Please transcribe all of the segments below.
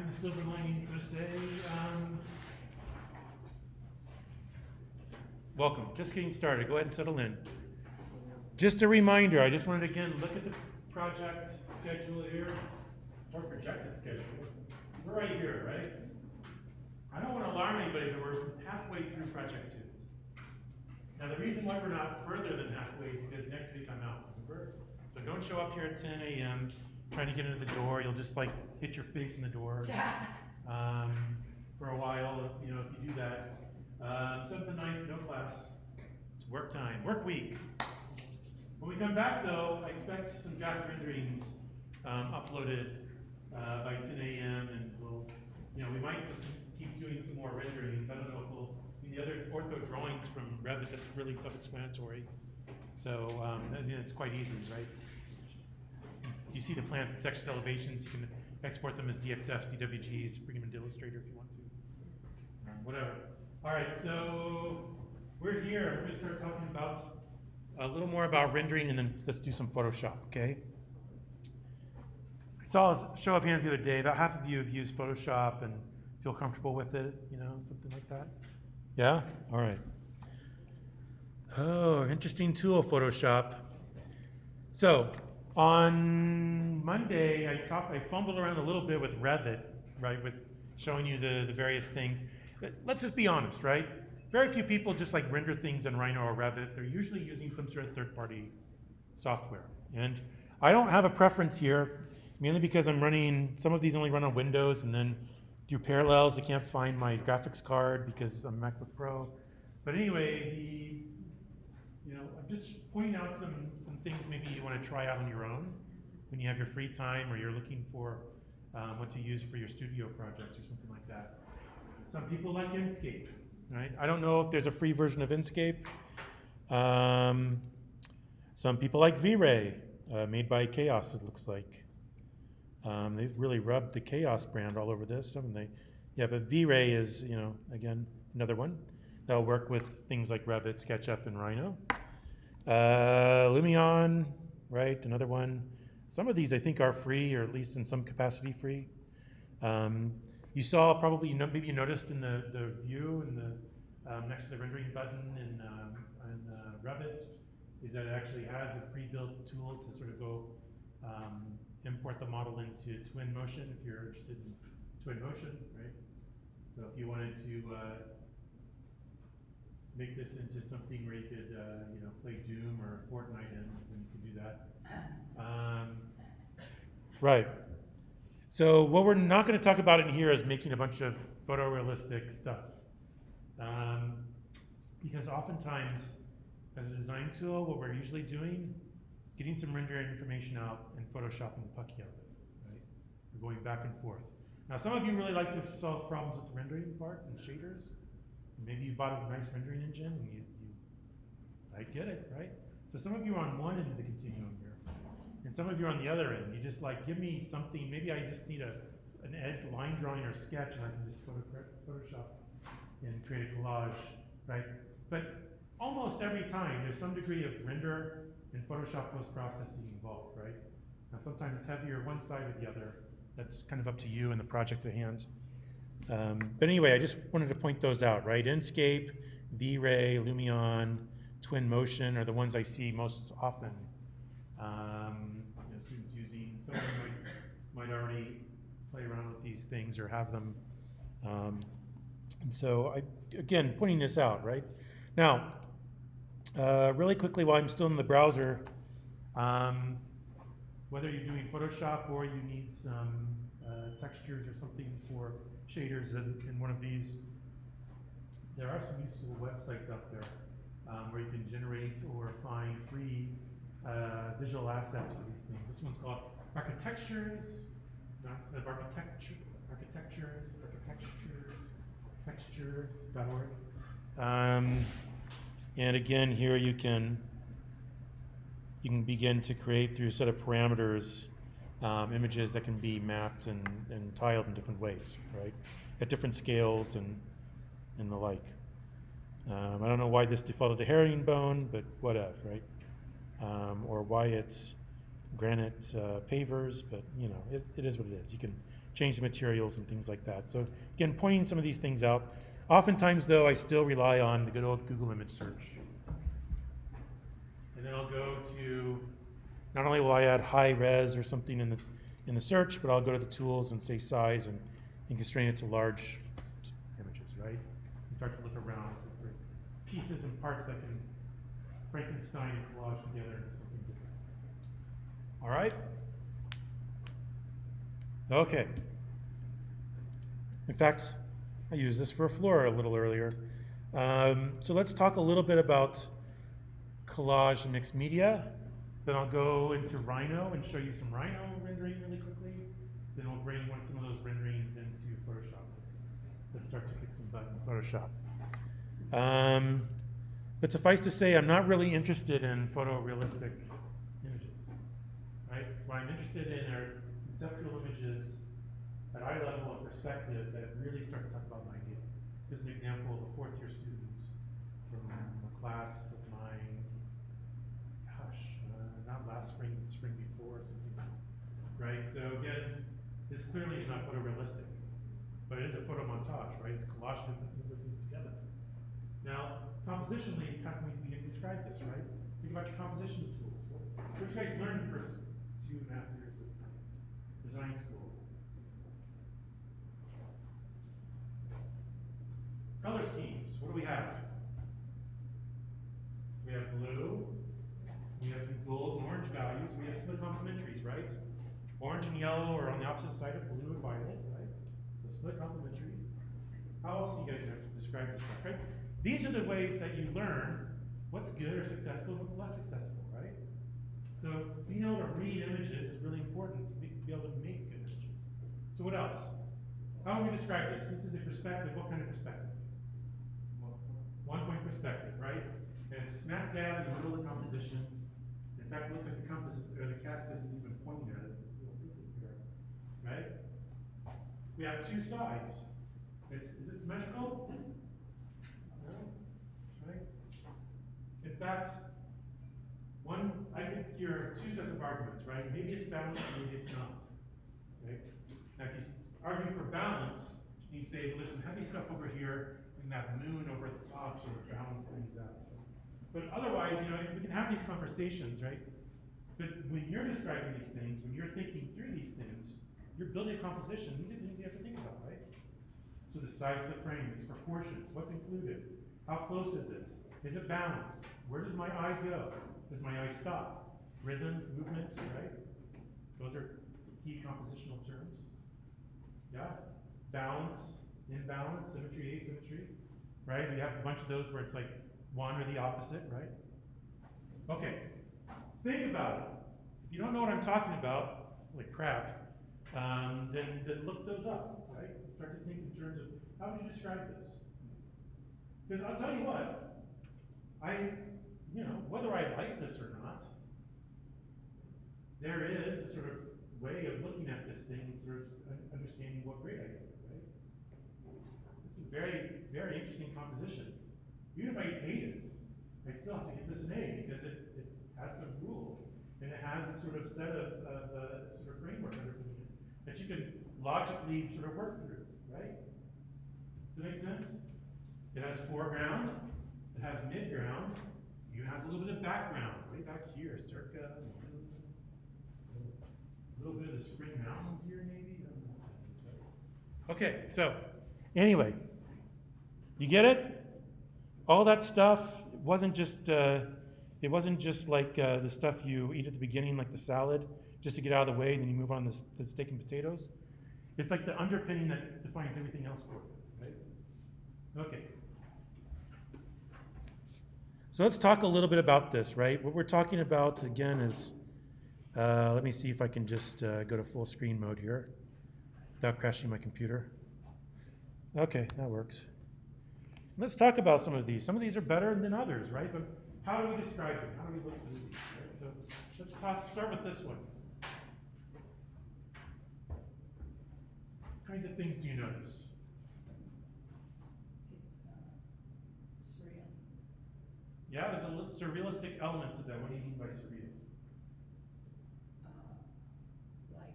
find the silver lining, so to say. Welcome. Just getting started. Go ahead and settle in. Just a reminder, I just wanted to again look at the project schedule here, or projected schedule. We're right here, right? I don't want to alarm anybody, but we're halfway through project 2. Now the reason why we're not further than halfway is because next week I'm out, remember? So don't show up here at 10 a.m. trying to get into the door. You'll just like hit your face in the door for a while, you know, if you do that. 7th and 9th, no class. It's work time, work week. When we come back though, I expect some draft renderings uploaded by 10 a.m. and we'll, you know, we might just keep doing some more renderings. I don't know if we'll, the other ortho drawings from Revit, that's really self-explanatory. So, I mean, it's quite easy, right? You see the plans and section elevations, you can export them as DXFs, DWGs, bring them into Illustrator if you want to. Whatever. All right, so we're here. We're gonna start talking about a little more about rendering and then let's do some Photoshop, okay? I saw a show of hands the other day. About half of you have used Photoshop and feel comfortable with it, you know, something like that. Yeah? All right. Oh, interesting tool, Photoshop. So, on Monday, I fumbled around a little bit with Revit, right, with showing you the various things. But let's just be honest, right? Very few people just like render things in Rhino or Revit. They're usually using some sort of third-party software. And I don't have a preference here, mainly because I'm running, some of these only run on Windows, and then through Parallels, I can't find my graphics card because I'm MacBook Pro. But anyway, you know, I'm just pointing out some things maybe you want to try out on your own when you have your free time or you're looking for what to use for your studio projects or something like that. Some people like Inkscape, right? I don't know if there's a free version of Inkscape. Some people like V-Ray, made by Chaos, it looks like. They've really rubbed the Chaos brand all over this, haven't they? Yeah, but V-Ray is, you know, again, another one that'll work with things like Revit, SketchUp, and Rhino. Lumion, right, another one. Some of these I think are free, or at least in some capacity free. You saw probably, maybe you noticed in the view in the next to the rendering button in Revit, is that it actually has a pre-built tool to sort of go import the model into Twinmotion if you're interested in Twinmotion, right? So if you wanted to make this into something where you could, you know, play Doom or Fortnite in, then you can do that. Right. So what we're not going to talk about in here is making a bunch of photorealistic stuff. Because oftentimes, as a design tool, what we're usually doing, getting some rendering information out and photoshopping the pucky out of it, right? We're going back and forth. Now, some of you really like to solve problems with the rendering part and shaders. Maybe you bought a nice rendering engine and I get it, right? So some of you are on one end of the continuum here, and some of you are on the other end. You just like, give me something, maybe I just need an line drawing or sketch and I can just Photoshop and create a collage, right? But almost every time there's some degree of render and Photoshop post-processing involved, right? Now sometimes it's heavier one side or the other. That's kind of up to you and the project at hand. But anyway, I just wanted to point those out, right? Inkscape, V-Ray, Lumion, Twinmotion are the ones I see most often. You know, students using, some of them might already play around with these things or have them. And so, again, pointing this out, right? Now, really quickly while I'm still in the browser, whether you're doing Photoshop or you need some textures or something for shaders in one of these, there are some useful websites out there where you can generate or find free visual assets for these things. This one's called Architectures, not instead of textures.org. And again, here you can begin to create through a set of parameters images that can be mapped and tiled in different ways, right? At different scales and the like. I don't know why this defaulted to herringbone, but whatever, right? Or why it's granite pavers, but you know, it is what it is. You can change the materials and things like that. So again, pointing some of these things out. Oftentimes though, I still rely on the good old Google image search. And then I'll go to, not only will I add high res or something in the search, but I'll go to the tools and say size and constrain it to large images, right? And start to look around for pieces and parts that can Frankenstein and collage together into something different. All right? Okay. In fact, I used this for a floor a little earlier. So let's talk a little bit about collage and mixed media. Then I'll go into Rhino and show you some Rhino rendering really quickly. Then we'll bring some of those renderings into Photoshop. Let's start to kick some butt in Photoshop. But suffice to say, I'm not really interested in photorealistic images, right? What I'm interested in are conceptual images at eye level of perspective that really start to talk about an idea. Here's an example of a fourth-year student from a class of mine, not last spring, but the spring before, or something, right? So again, this clearly is not photorealistic, but it is a photo montage, right? It's collage and putting things together. Now, compositionally, how can we begin to describe this, right? Think about your composition tools. What did you guys learn in the first 2.5 years of design school? Color schemes, what do we have? We have blue, we have some gold and orange values, we have split complementaries, right? Orange and yellow are on the opposite side of blue and violet, right? So split complementary. How else do you guys have to describe this stuff, right? These are the ways that you learn what's good or successful and what's less successful, right? So being able to read images is really important to be able to make good images. So what else? How would we describe this? This is a perspective. What kind of perspective? 1-point perspective, right? And it's smack dab in the middle of the composition. In fact, it looks like the compass is, or the cactus is even pointing at it. It's a little different here, right? We have two sides. Is it symmetrical? No, right? In fact, I could hear two sets of arguments, right? Maybe it's balanced, maybe it's not, right? Now, if you argue for balance, you say, well, listen, heavy stuff over here and that moon over at the top sort of balance things out. But otherwise, we can have these conversations, right? But when you're describing these things, when you're thinking through these things, you're building a composition. These are things you have to think about, right? So the size of the frame, its proportions, what's included, how close is it? Is it balanced? Where does my eye go? Does my eye stop? Rhythm, movement, right? Those are key compositional terms. Yeah? Balance, imbalance, symmetry, asymmetry, right? We have a bunch of those where it's like one or the opposite, right? Okay, think about it. If you don't know what I'm talking about, like crap, then look those up, right? Start to think in terms of how would you describe this? Because I'll tell you what, whether I like this or not, there is a sort of way of looking at this thing and sort of understanding what grade I get, right? It's a very, very interesting composition. Even if I hate it, I still have to give this an A because it has some rule and it has a sort of set of sort of framework underpinning it that you can logically sort of work through, right? Does that make sense? It has foreground, it has midground, it has a little bit of background, way back here, circa, a little bit of the Spring Mountains here, maybe. I don't know what that is, right? Okay, so anyway, you get it? All that stuff wasn't just like the stuff you eat at the beginning, like the salad, just to get out of the way, and then you move on to the steak and potatoes. It's like the underpinning that defines everything else for you, right? Okay. So let's talk a little bit about this, right? What we're talking about, again, is, let me see if I can just go to full screen mode here without crashing my computer. Okay, that works. Let's talk about some of these. Some of these are better than others, right? But how do we describe them? How do we look through these, right? So let's start with this one. What kinds of things do you notice? It's surreal. Yeah, there's a surrealistic element to that. What do you mean by surreal? Like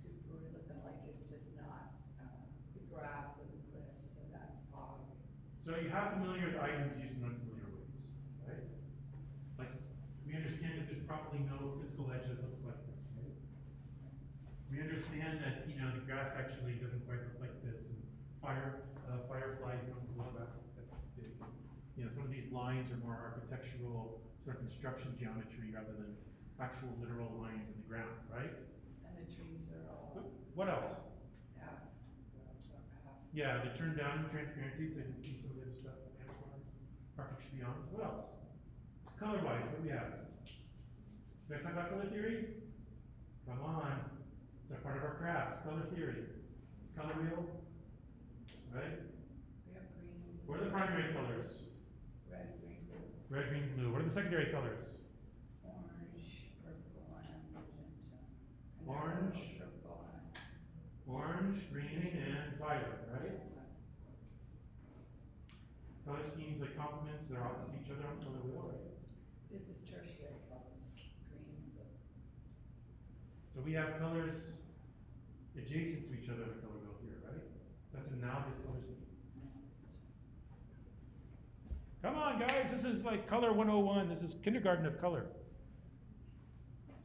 super realism, like it's just So you have familiar with items used in unfamiliar ways, right? Like, we understand that there's probably no physical edge that looks like this, right? We understand that, the grass actually doesn't quite look like this, and fireflies don't look that big. Some of these lines are more architectural, sort of construction geometry rather than actual literal lines in the ground, right? And the trees are all What else? half. Yeah, they turn down in transparency so you can see some of the other stuff, ant farms, architecture beyond. What else? Color-wise, what do we have? You guys talk about color theory? Come on. It's a part of our craft. Color theory. Color wheel. Right? We have green and blue. What are the primary colors? Red, green, blue. Red, green, blue. What are the secondary colors? Orange, purple, and magenta. And Orange. Purple and. Orange, green, and violet, right? Color schemes like complements that are opposite each other on the color wheel, right? This is tertiary colors, green and blue. So we have colors adjacent to each other on the color wheel here, right? So that's analogous color scheme. Come on, guys, this is like color 101. This is kindergarten of color.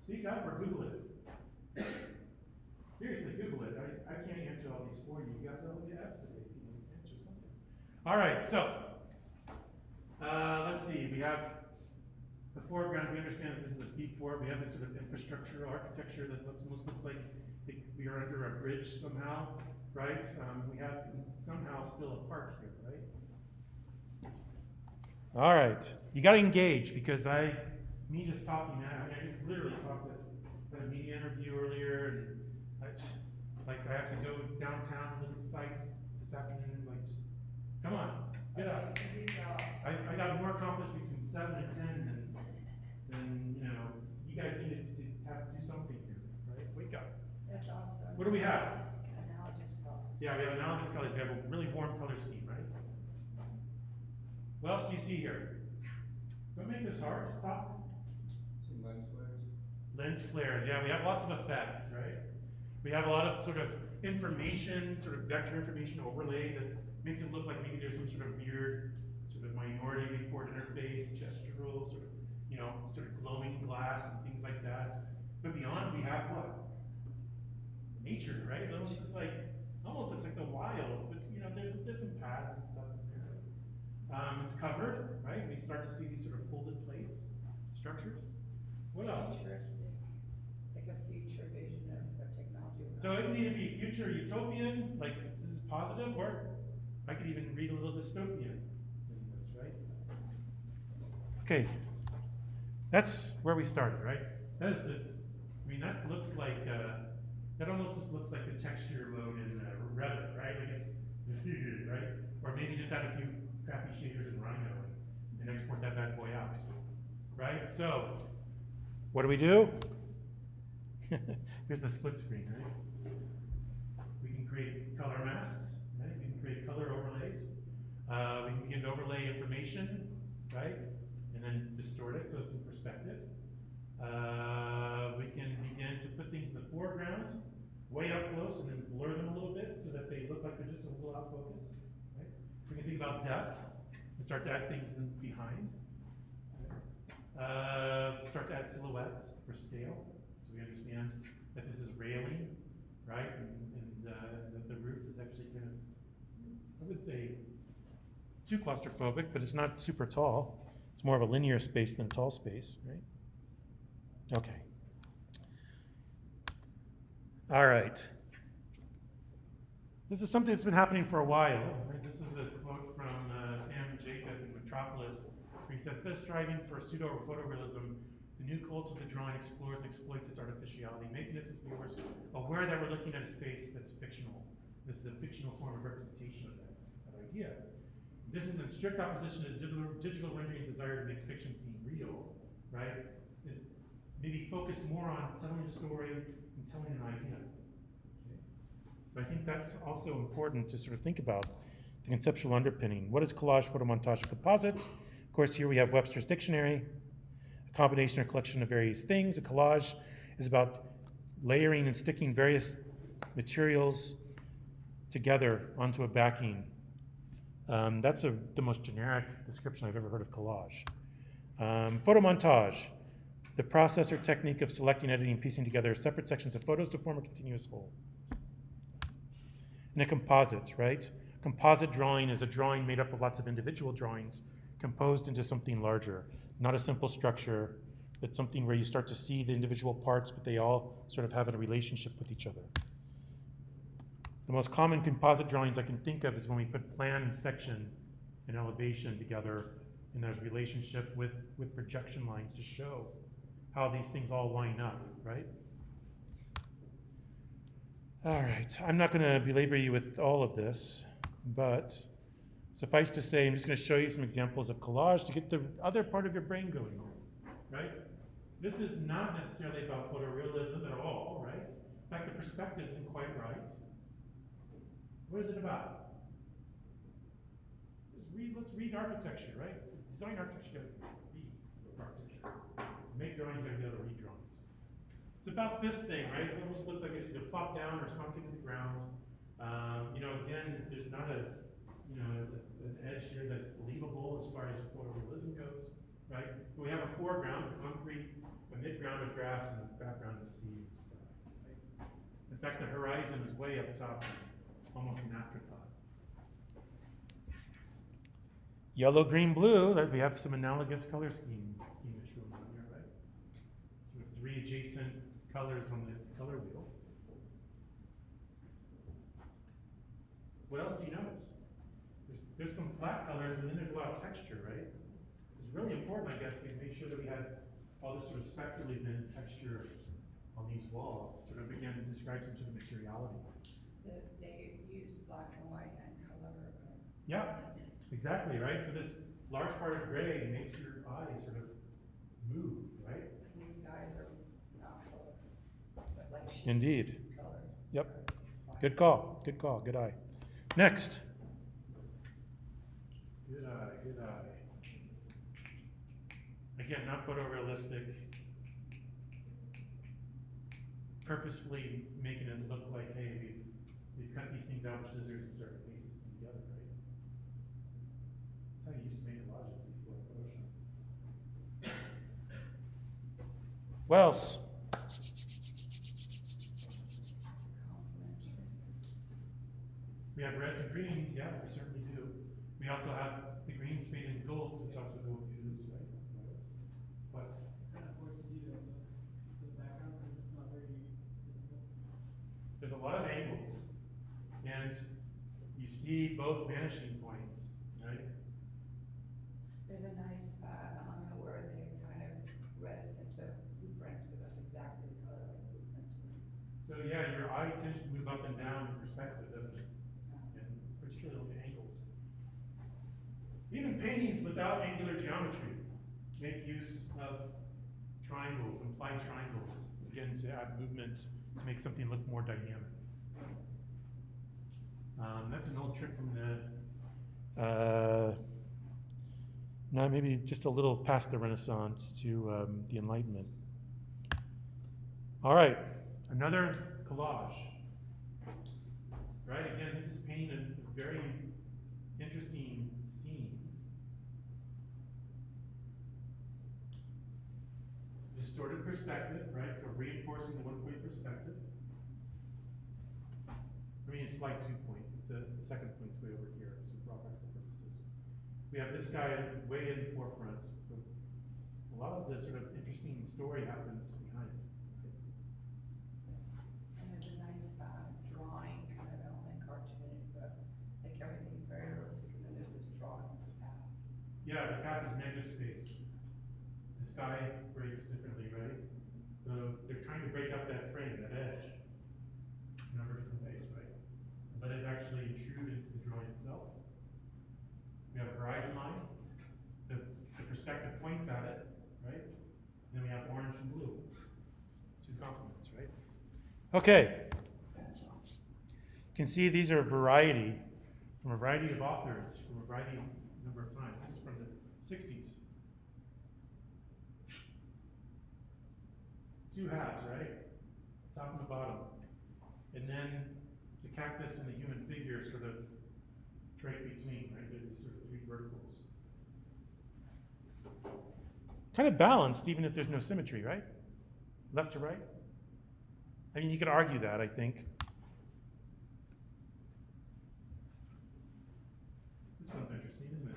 Speak up or Google it. Seriously, Google it. I can't answer all these for you. You guys all get asked today. You can answer something. All right, so let's see. We have the foreground. We understand that this is a seaport. We have this sort of infrastructural architecture that almost looks like we are under a bridge somehow, right? We have somehow still a park here, right? All right, you got to engage because me just talking. I just literally talked at a media interview earlier, and I have to go downtown and look at sites this afternoon. Like, just come on, get up. Okay, so these are all. I got more accomplished between 7 and 10 than you guys need to have to do something here, right? Wake up. That's also. What do we have? Analogous colors. Yeah, we have analogous colors. We have a really warm color scheme, right? What else do you see here? Don't make this hard. Just talk. Some lens flares. Lens flares. Yeah, we have lots of effects, right? We have a lot of sort of information, sort of vector information overlay that makes it look like maybe there's some sort of weird, sort of minority report interface, gestural, sort of glowing glass and things like that. But beyond, we have what? Nature, right? It almost looks like the wild, but there's some paths and stuff in there. It's covered, right? We start to see these sort of folded plates, structures. What else? Futuristic, like a future vision of technology. So it can either be future utopian, like this is positive, or I could even read a little dystopian in this, right? Okay, that's where we started, right? That looks like, that almost just looks like the texture mode in Revit, right? Like it's, right? Or maybe just add a few crappy shaders in Rhino and export that bad boy out, right? So, what do we do? Here's the split screen, right? We can create color masks, right? We can create color overlays. We can begin to overlay information, right? And then distort it so it's in perspective. We can begin to put things in the foreground, way up close, and then blur them a little bit so that they look like they're just a little out of focus, right? We can think about depth and start to add things in behind. Start to add silhouettes for scale, so we understand that this is railing, right? And that the roof is actually kind of, I would say, too claustrophobic, but it's not super tall. It's more of a linear space than a tall space, right? Okay. All right. This is something that's been happening for a while. Right? This is a quote from Sam Jacob in Metropolis, where he says, striving for pseudo-photorealism, the new cult of the drawing explores and exploits its artificiality, making us as viewers aware that we're looking at a space that's fictional. This is a fictional form of representation of that idea. This is in strict opposition to digital rendering's desire to make fiction seem real, right? It maybe focus more on telling a story and telling an idea. Okay? So I think that's also important to sort of think about the conceptual underpinning. What is collage, photomontage, and composites? Of course, here we have Webster's dictionary, a combination or collection of various things. A collage is about layering and sticking various materials together onto a backing That's the most generic description I've ever heard of collage. Photomontage, the process or technique of selecting, editing, and piecing together separate sections of photos to form a continuous whole. And a composite, right? Composite drawing is a drawing made up of lots of individual drawings composed into something larger, not a simple structure, but something where you start to see the individual parts, but they all sort of have a relationship with each other. The most common composite drawings I can think of is when we put plan and section and elevation together, and there's relationship with projection lines to show how these things all line up, right? All right, I'm not gonna belabor you with all of this, but suffice to say, I'm just gonna show you some examples of collage to get the other part of your brain going, right? This is not necessarily about photorealism at all, right? In fact, the perspective isn't quite right. What is it about? Let's read architecture, right? Design architecture, you gotta read architecture. Make drawings, you gotta be able to read drawings. It's about this thing, right? It almost looks like it's either plopped down or sunk into the ground. Again, there's not an edge here that's believable as far as photorealism goes, right? But we have a foreground, a concrete, a midground of grass, and a background of sea and sky, right? In fact, the horizon is way up top, almost an afterthought. Yellow, green, blue, that we have some analogous color scheme shown on here, right? So we have three adjacent colors on the color wheel. What else do you notice? There's some flat colors, and then there's a lot of texture, right? It's really important, I guess, to make sure that we had all this sort of spectrally bent texture on these walls to sort of, again, describe some sort of materiality. They use black and white and color. Yeah, exactly, right? So this large part of gray makes your eyes sort of move, right? And these guys are not color, but like sheets. Indeed. Color. Yep. Good call, good eye. Next. Good eye. Again, not photorealistic. Purposefully making it look like, hey, we've cut these things out with scissors and started pasting them together, right? That's how you used to make collages before Photoshop. What else? We have reds and greens, yeah, we certainly do. We also have the greens faded to golds, which also go with blues, right? But Kind of forces you to look at the background because it's not very visible. there's a lot of angles, and you see both vanishing points, right? There's a nice element where they're kind of reticent of blueprints, but that's exactly the color like blueprints would. So yeah, your eye tends to move up and down in perspective, doesn't it? And particularly the angles. Even paintings without angular geometry make use of triangles, implied triangles, again to add movement, to make something look more dynamic. That's an old trick from no, maybe just a little past the Renaissance to the Enlightenment. All right, another collage. Right, again, this is painting a very interesting scene. Distorted perspective, right? So reinforcing the one-point perspective. I mean, it's like 2 point. The second point's way over here, so for all practical purposes. We have this guy way in the forefront. But a lot of the sort of interesting story happens behind it. And there's a nice drawing kind of element, cartoon, but like everything's very realistic, and then there's this drawing of the path. Yeah, the path is negative space. The sky breaks differently, right? So they're trying to break up that frame, that edge, in a number of different ways, right? And let it actually intrude into the drawing itself. We have a horizon line. The perspective points at it, right? And then we have orange and blue. Two complements, right? Okay. You can see these are a variety, from a variety of authors, from a variety number of times. This is from the 60s. Two halves, right? Top and the bottom. And then the cactus and the human figure sort of trait between, right? There's these sort of three verticals. Kind of balanced, even if there's no symmetry, right? Left to right. I mean, you could argue that, I think. This one's interesting, isn't it?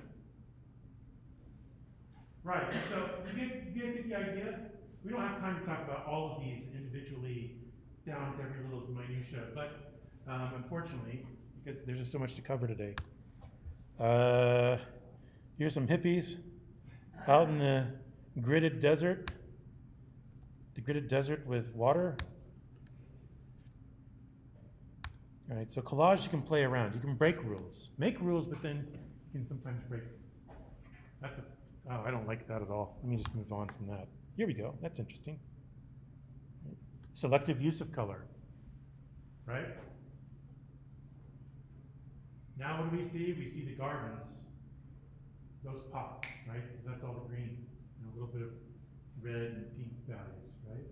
Right, so you guys get the idea? We don't have time to talk about all of these individually down to every little minutia, but unfortunately, because there's just so much to cover today. Here's some hippies out in the gridded desert. The gridded desert with water. All right, so collage you can play around. You can break rules. Make rules, but then you can sometimes break them. Oh, I don't like that at all. Let me just move on from that. Here we go. That's interesting. Selective use of color. Right? Now what do we see? We see the gardens. Those pop, right? Because that's all the green. And a little bit of red and pink values, right?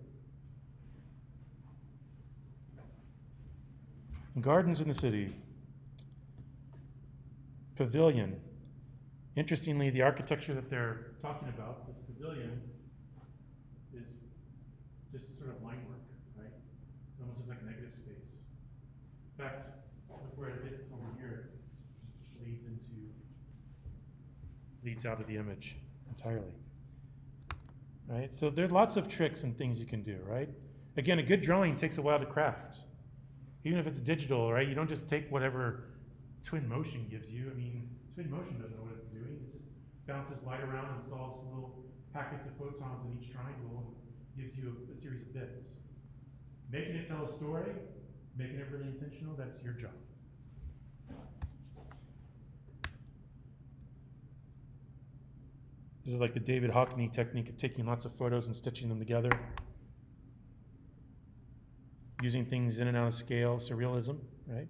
Gardens in the city. Pavilion. Interestingly, the architecture that they're talking about, this pavilion, is just sort of line work, right? It almost looks like negative space. In fact, look where it hits over here. It just leads out of the image entirely. Right? So there's lots of tricks and things you can do, right? Again, a good drawing takes a while to craft. Even if it's digital, right? You don't just take whatever Twinmotion gives you. I mean, Twinmotion doesn't know what it's doing. It just bounces light around and solves little packets of photons in each triangle and gives you a series of bits. Making it tell a story, making it really intentional, that's your job. This is like the David Hockney technique of taking lots of photos and stitching them together. Using things in and out of scale, surrealism, right?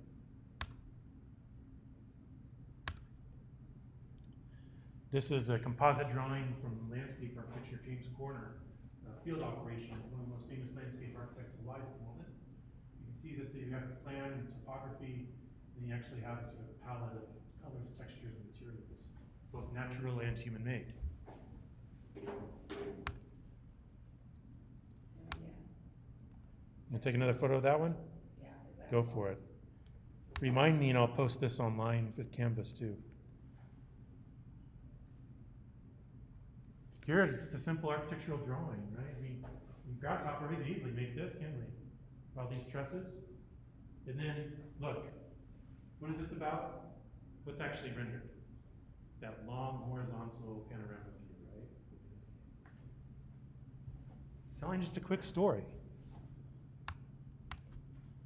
This is a composite drawing from landscape architecture, James Corner. Field operations, one of the most famous landscape architects alive at the moment. You can see that you have the plan and topography, and you actually have a sort of palette of colors, textures, and materials, both natural and human-made. You take another photo of that one? Yeah. Go for it. Remind me and I'll post this online with Canvas too. Here's just a simple architectural drawing, right? I mean, Grasshopper, we can easily make this, can't we? All these trusses. And then, look, what is this about? What's actually rendered? That long horizontal panorama view, right? Telling just a quick story.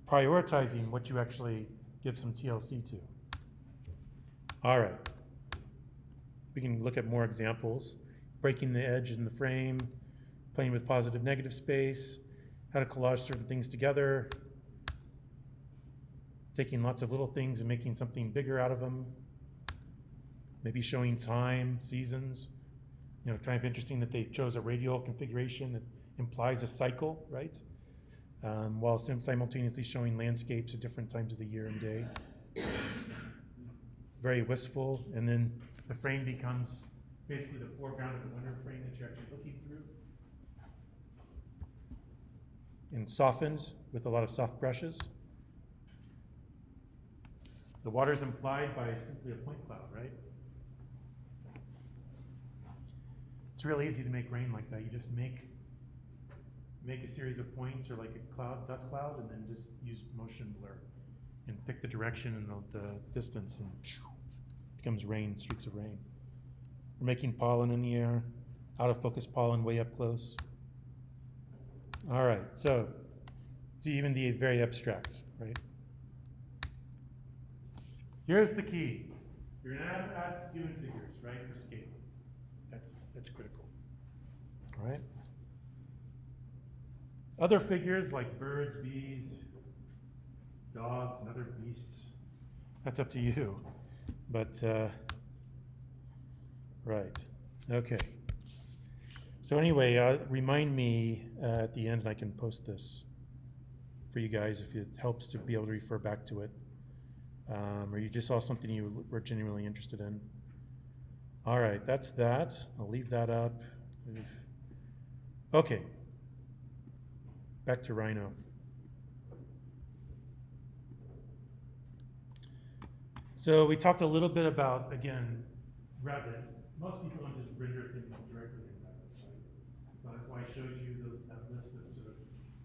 Prioritizing what you actually give some TLC to. All right. We can look at more examples. Breaking the edge in the frame, playing with positive negative space, how to collage certain things together, taking lots of little things and making something bigger out of them, maybe showing time, seasons. You know, kind of interesting that they chose a radial configuration that implies a cycle, right? While simultaneously showing landscapes at different times of the year and day. Very wistful, and then the frame becomes basically the foreground of the window frame that you're actually looking through. And softened with a lot of soft brushes. The water is implied by simply a point cloud, right? It's real easy to make rain like that. You just make a series of points or like a cloud, dust cloud, and then just use motion blur and pick the direction and the distance, and becomes rain, streaks of rain. We're making pollen in the air, out of focus pollen way up close. All right, so to even the very abstract, right? Here's the key. You're gonna add human figures, right, for scale. That's critical, all right? Other figures like birds, bees, dogs, and other beasts, that's up to you. But, right, okay. So anyway, remind me at the end, and I can post this for you guys if it helps to be able to refer back to it. Or you just saw something you were genuinely interested in? All right, that's that. I'll leave that up. Okay. Back to Rhino. So we talked a little bit about, again, Revit. Most people don't just render things directly in Revit, right? So that's why I showed you that list of sort of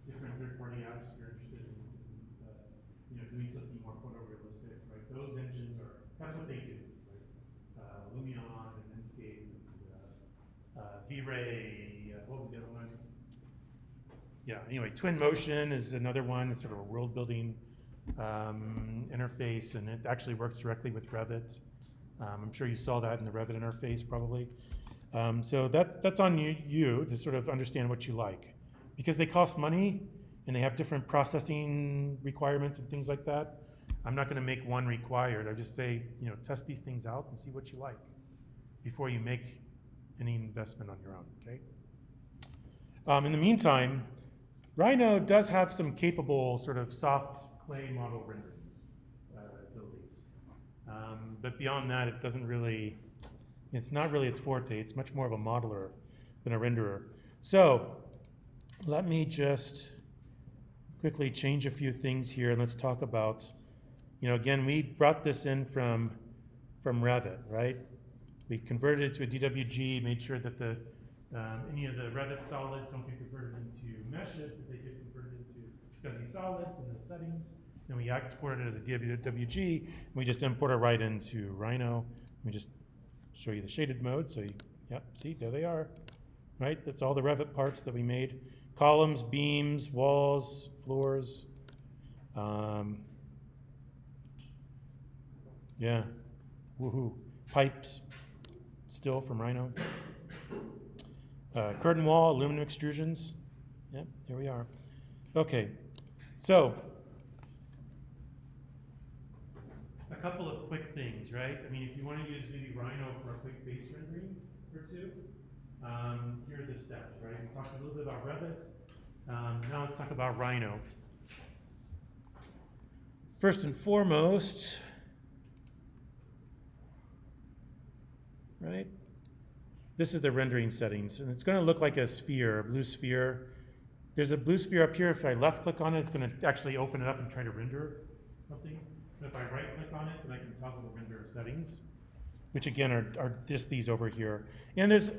different third-party apps if you're interested in doing something more photorealistic, right? Those engines that's what they do, right? Lumion and Enscape and V-Ray, what was the other one? Yeah, anyway, Twinmotion is another one. It's sort of a world-building interface, and it actually works directly with Revit. I'm sure you saw that in the Revit interface, probably. So that's on you to sort of understand what you like, because they cost money and they have different processing requirements and things like that. I'm not going to make one required. I just say, test these things out and see what you like before you make any investment on your own. Okay. In the meantime, Rhino does have some capable sort of soft clay model renderings abilities. But beyond that, it doesn't really, it's not really its forte. It's much more of a modeler than a renderer. So let me just quickly change a few things here, and let's talk about, again, we brought this in from Revit, right? We converted it to a DWG, made sure that any of the Revit solids don't get converted into meshes, but they get converted into SCSI solids in the settings. Then we export it as a DWG, and we just import it right into Rhino. Let me just show you the shaded mode. So see, there they are, right? That's all the Revit parts that we made. Columns, beams, walls, floors. Yeah, woohoo. Pipes, still from Rhino. Curtain wall, aluminum extrusions. Yep, here we are. Okay, so a couple of quick things, right? I mean, if you want to use maybe Rhino for a quick base rendering or two, here are the steps, right? We talked a little bit about Revit. Now let's talk about Rhino. First and foremost, right? This is the rendering settings, and it's going to look like a sphere, a blue sphere. There's a blue sphere up here. If I left click on it, it's going to actually open it up and try to render something. And if I right click on it, then I can toggle the render settings, which again are just these over here. And there's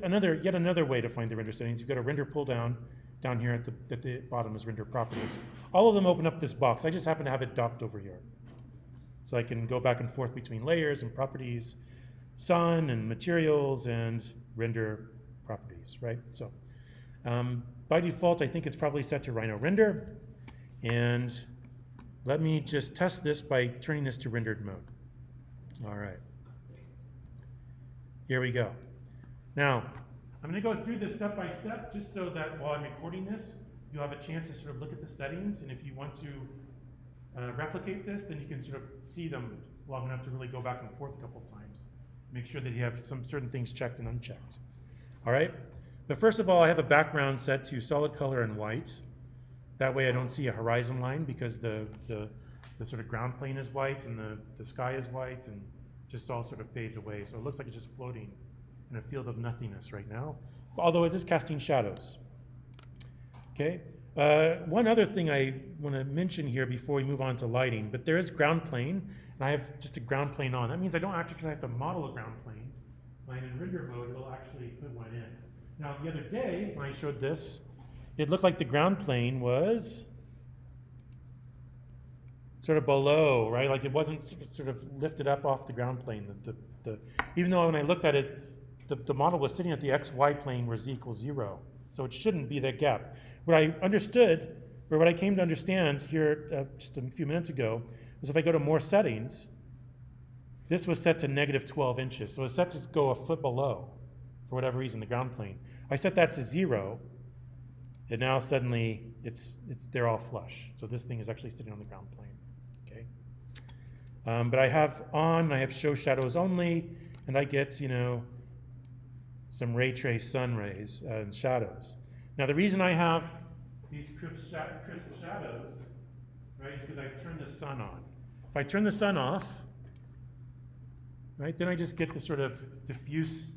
yet another way to find the render settings. You've got a render pull down here at the bottom is render properties. All of them open up this box. I just happen to have it docked over here. So I can go back and forth between layers and properties, sun and materials and render properties, right? So by default, I think it's probably set to Rhino render. And let me just test this by turning this to rendered mode. All right. Here we go. Now, I'm going to go through this step by step just so that while I'm recording this, you'll have a chance to sort of look at the settings. And if you want to replicate this, then you can sort of see them long enough to really go back and forth a couple of times. Make sure that you have some certain things checked and unchecked. All right? But first of all, I have a background set to solid color and white. That way I don't see a horizon line because the sort of ground plane is white and the sky is white and just all sort of fades away. So it looks like it's just floating in a field of nothingness right now, although it is casting shadows. Okay? One other thing I want to mention here before we move on to lighting, but there is ground plane, and I have just a ground plane on. That means I don't actually have to model a ground plane. When I'm in render mode, it'll actually put one in. Now, the other day, when I showed this, it looked like the ground plane was sort of below, right? Like it wasn't sort of lifted up off the ground plane. Even though when I looked at it, the model was sitting at the XY plane where z equals 0. So it shouldn't be that gap. What I understood, or what I came to understand here just a few minutes ago, was if I go to more settings, this was set to negative 12 inches. So it's set to go a foot below, for whatever reason, the ground plane. I set that to 0, and now suddenly they're all flush. So this thing is actually sitting on the ground plane. Okay. But I have show shadows only, and I get, some ray trace sun rays and shadows. Now the reason I have these crisp shadows, right, is because I've turned the sun on. If I turn the sun off, right, then I just get this sort of diffuse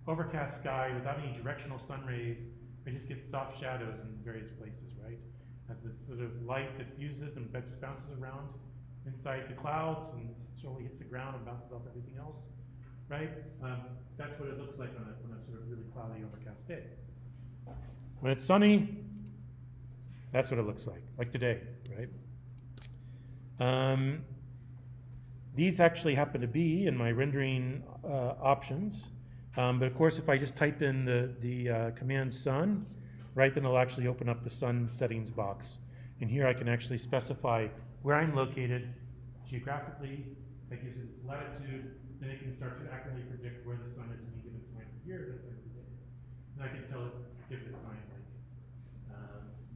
overcast sky without any directional sun rays. I just get soft shadows in various places, right? As the sort of light diffuses and just bounces around inside the clouds and slowly hits the ground and bounces off everything else, right? That's what it looks like on a sort of really cloudy, overcast day. When it's sunny, that's what it looks like today, right? These actually happen to be in my rendering options. But of course, if I just type in the command sun, right, then it'll actually open up the sun settings box. And here I can actually specify where I'm located geographically. That gives it its latitude. Then it can start to accurately predict where the sun is at any given time of year. And I can tell it to give it a time, like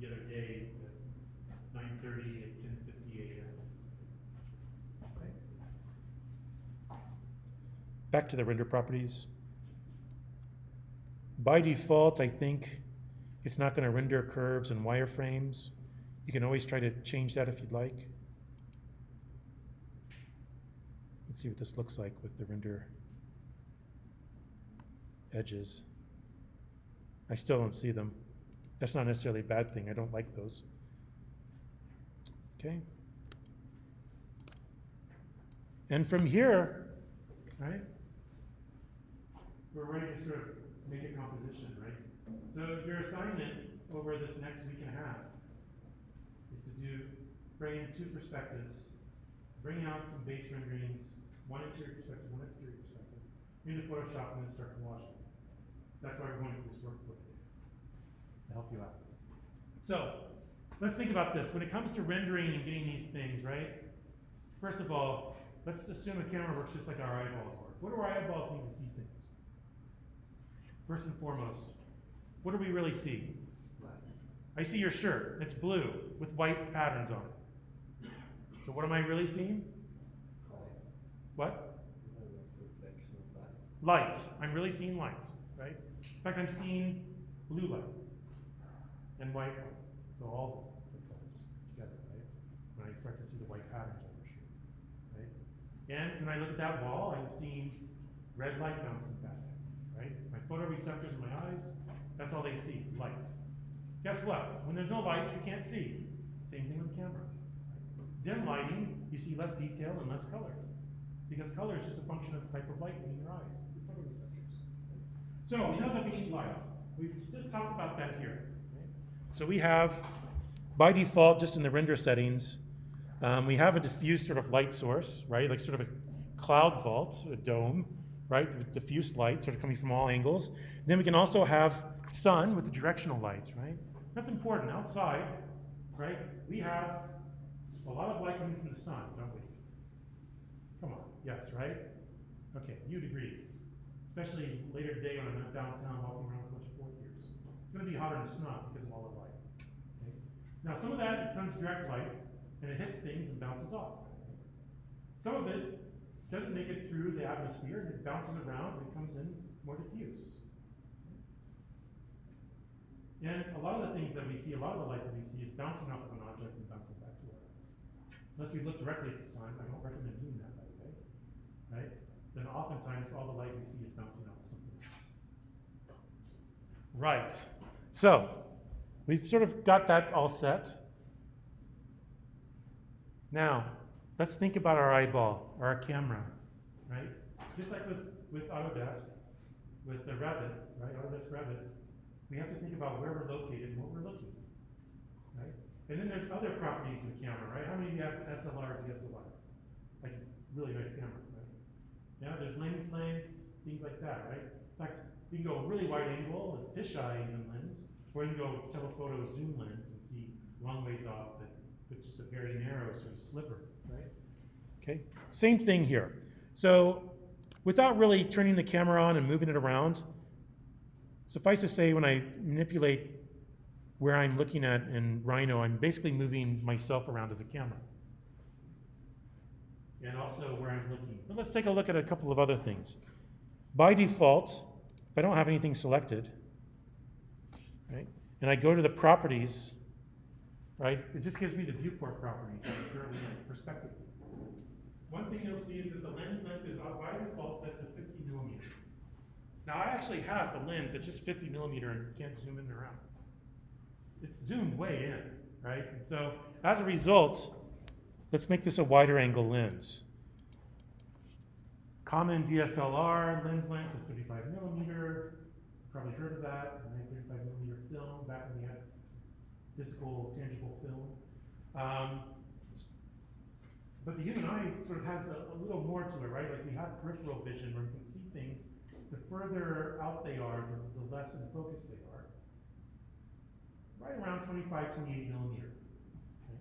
the other day at 9:30 at 10:50 a.m. Okay. Back to the render properties. By default, I think it's not going to render curves and wireframes. You can always try to change that if you'd like. Let's see what this looks like with the render edges. I still don't see them. That's not necessarily a bad thing. I don't like those. Okay. And from here, right, we're ready to sort of make a composition, right? So your assignment over this next week and a half is to frame two perspectives, bring out some base renderings, one interior perspective, one exterior perspective, into Photoshop, and then start to wash it. So that's why we're going through this workflow today, to help you out. So let's think about this. When it comes to rendering and getting these things, right? First of all, let's assume a camera works just like our eyeballs work. What do our eyeballs need to see things? First and foremost, what do we really see? I see your shirt. It's blue with white patterns on it. So what am I really seeing? What? Light. I'm really seeing light, right? In fact, I'm seeing blue light and white light. So all the colors together, right? When I start to see the white patterns on your shirt, right? And when I look at that wall, I'm seeing red light bouncing back, right? My photoreceptors in my eyes, that's all they see, is light. Guess what? When there's no light, you can't see. Same thing with the camera. Dim lighting, you see less detail and less color. Because color is just a function of the type of light in your eyes, your photoreceptors. So we know that we need light. We've just talked about that here. Right? So we have, by default, just in the render settings, we have a diffuse sort of light source, right? Like sort of a cloud vault, a dome, right? With diffuse light sort of coming from all angles. And then we can also have sun with the directional light, right? That's important. Outside, right, we have a lot of light coming from the sun, don't we? Come on, yes, right? Okay, you'd agree. Especially later today when I'm not downtown walking around with a bunch of fourth years. It's going to be hotter than snuff because of all the light. Okay? Now, some of that becomes direct light, and it hits things and bounces off. Some of it doesn't make it through the atmosphere, and it bounces around and it comes in more diffuse. And a lot of the things that we see, a lot of the light that we see is bouncing off of an object and bouncing back to our eyes. Unless we look directly at the sun, I don't recommend doing that, by the way, right? Then oftentimes all the light we see is bouncing off of something else. Right, so we've sort of got that all set. Now, let's think about our eyeball, or our camera, right? Just like with Autodesk, with the Revit, right, Autodesk Revit, we have to think about where we're located and what we're looking at, right? And then there's other properties of the camera, right? How many of you have SLR or DSLR? Like, really nice camera, right? Yeah, there's lens length, things like that, right? In fact, you can go really wide angle, and fisheye even lens, or you can go telephoto zoom lens and see long ways off, but with just a very narrow sort of sliver, right? Okay, same thing here. So without really turning the camera on and moving it around, suffice to say, when I manipulate where I'm looking at in Rhino, I'm basically moving myself around as a camera. And also where I'm looking. But let's take a look at a couple of other things. By default, if I don't have anything selected, right, and I go to the properties, right, it just gives me the viewport properties, currently perspective. one thing you'll see is that the lens length is by default set to 50 millimeter. Now I actually have a lens that's just 50 millimeter and can't zoom in or out. It's zoomed way in, right? And so as a result, let's make this a wider angle lens. Common DSLR lens length is 35 millimeter. Probably heard of that. 35 millimeter film back when we had physical, tangible film. But the human eye sort of has a little more to it, right? Like we have peripheral vision where we can see things. The further out they are, the less in focus they are. Right around 25, 28 millimeter. Okay.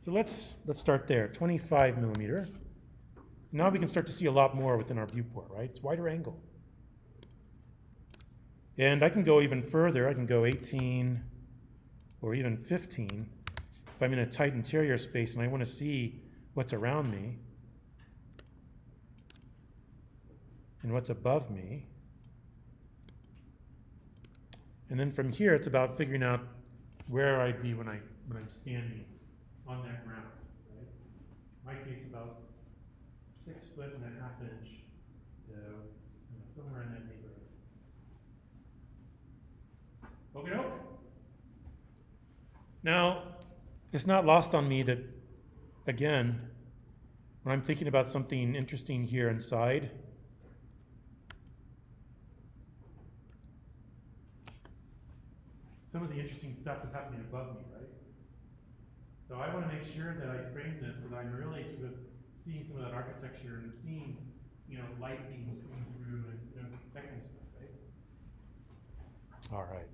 So let's start there, 25 millimeter. Now we can start to see a lot more within our viewport, right? It's wider angle. And I can go even further. I can go 18 or even 15 if I'm in a tight interior space and I want to see what's around me and what's above me. And then from here, it's about figuring out where I'd be when I'm standing on that ground. Right? In my case, about 6 foot and a half inch, so somewhere in that neighborhood. Okie doke. Now, it's not lost on me that, again, when I'm thinking about something interesting here inside, some of the interesting stuff is happening above me, right? So I want to make sure that I frame this so that I'm really sort of seeing some of that architecture and seeing, light beams coming through and that kind of stuff, right? All right.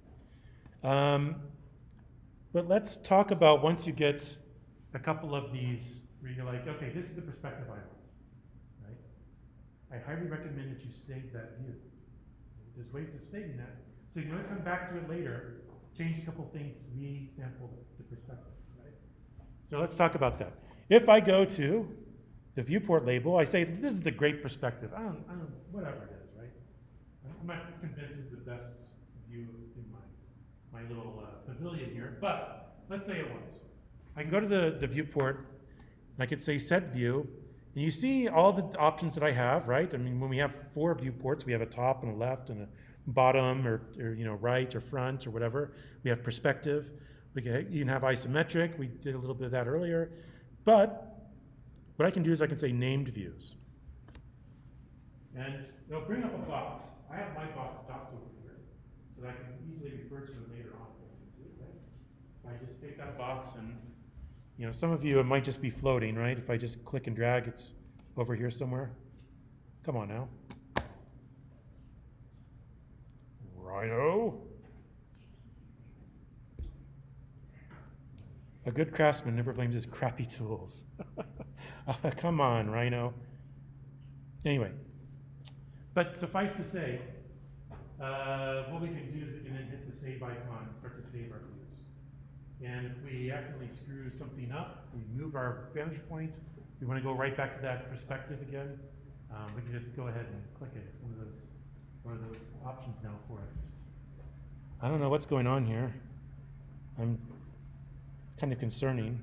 But let's talk about once you get a couple of these where you're like, okay, this is the perspective I want, right? I highly recommend that you save that view. There's ways of saving that. So you can always come back to it later, change a couple things, re-sample the perspective, right? So let's talk about that. If I go to the viewport label, I say, this is the great perspective. I don't, whatever it is, right? I'm not convinced this is the best view in my little pavilion here, but let's say it was. I can go to the viewport, and I could say set view, and you see all the options that I have, right? I mean, when we have 4 viewports, we have a top and a left and a bottom or right or front or whatever. We have perspective. You can have isometric. We did a little bit of that earlier. But what I can do is I can say named views. And it'll bring up a box. I have my box docked over here so that I can easily refer to it later on. If I just take that box and, some of you, it might just be floating, right? If I just click and drag, it's over here somewhere. Come on now. Rhino. A good craftsman never blames his crappy tools. Come on, Rhino. Anyway, but suffice to say, what we can do is we can then hit the save icon and start to save our views. And if we accidentally screw something up, we move our vantage point, we want to go right back to that perspective again, we can just go ahead and click it. It's one of those options now for us. I don't know what's going on here. I'm kind of concerning.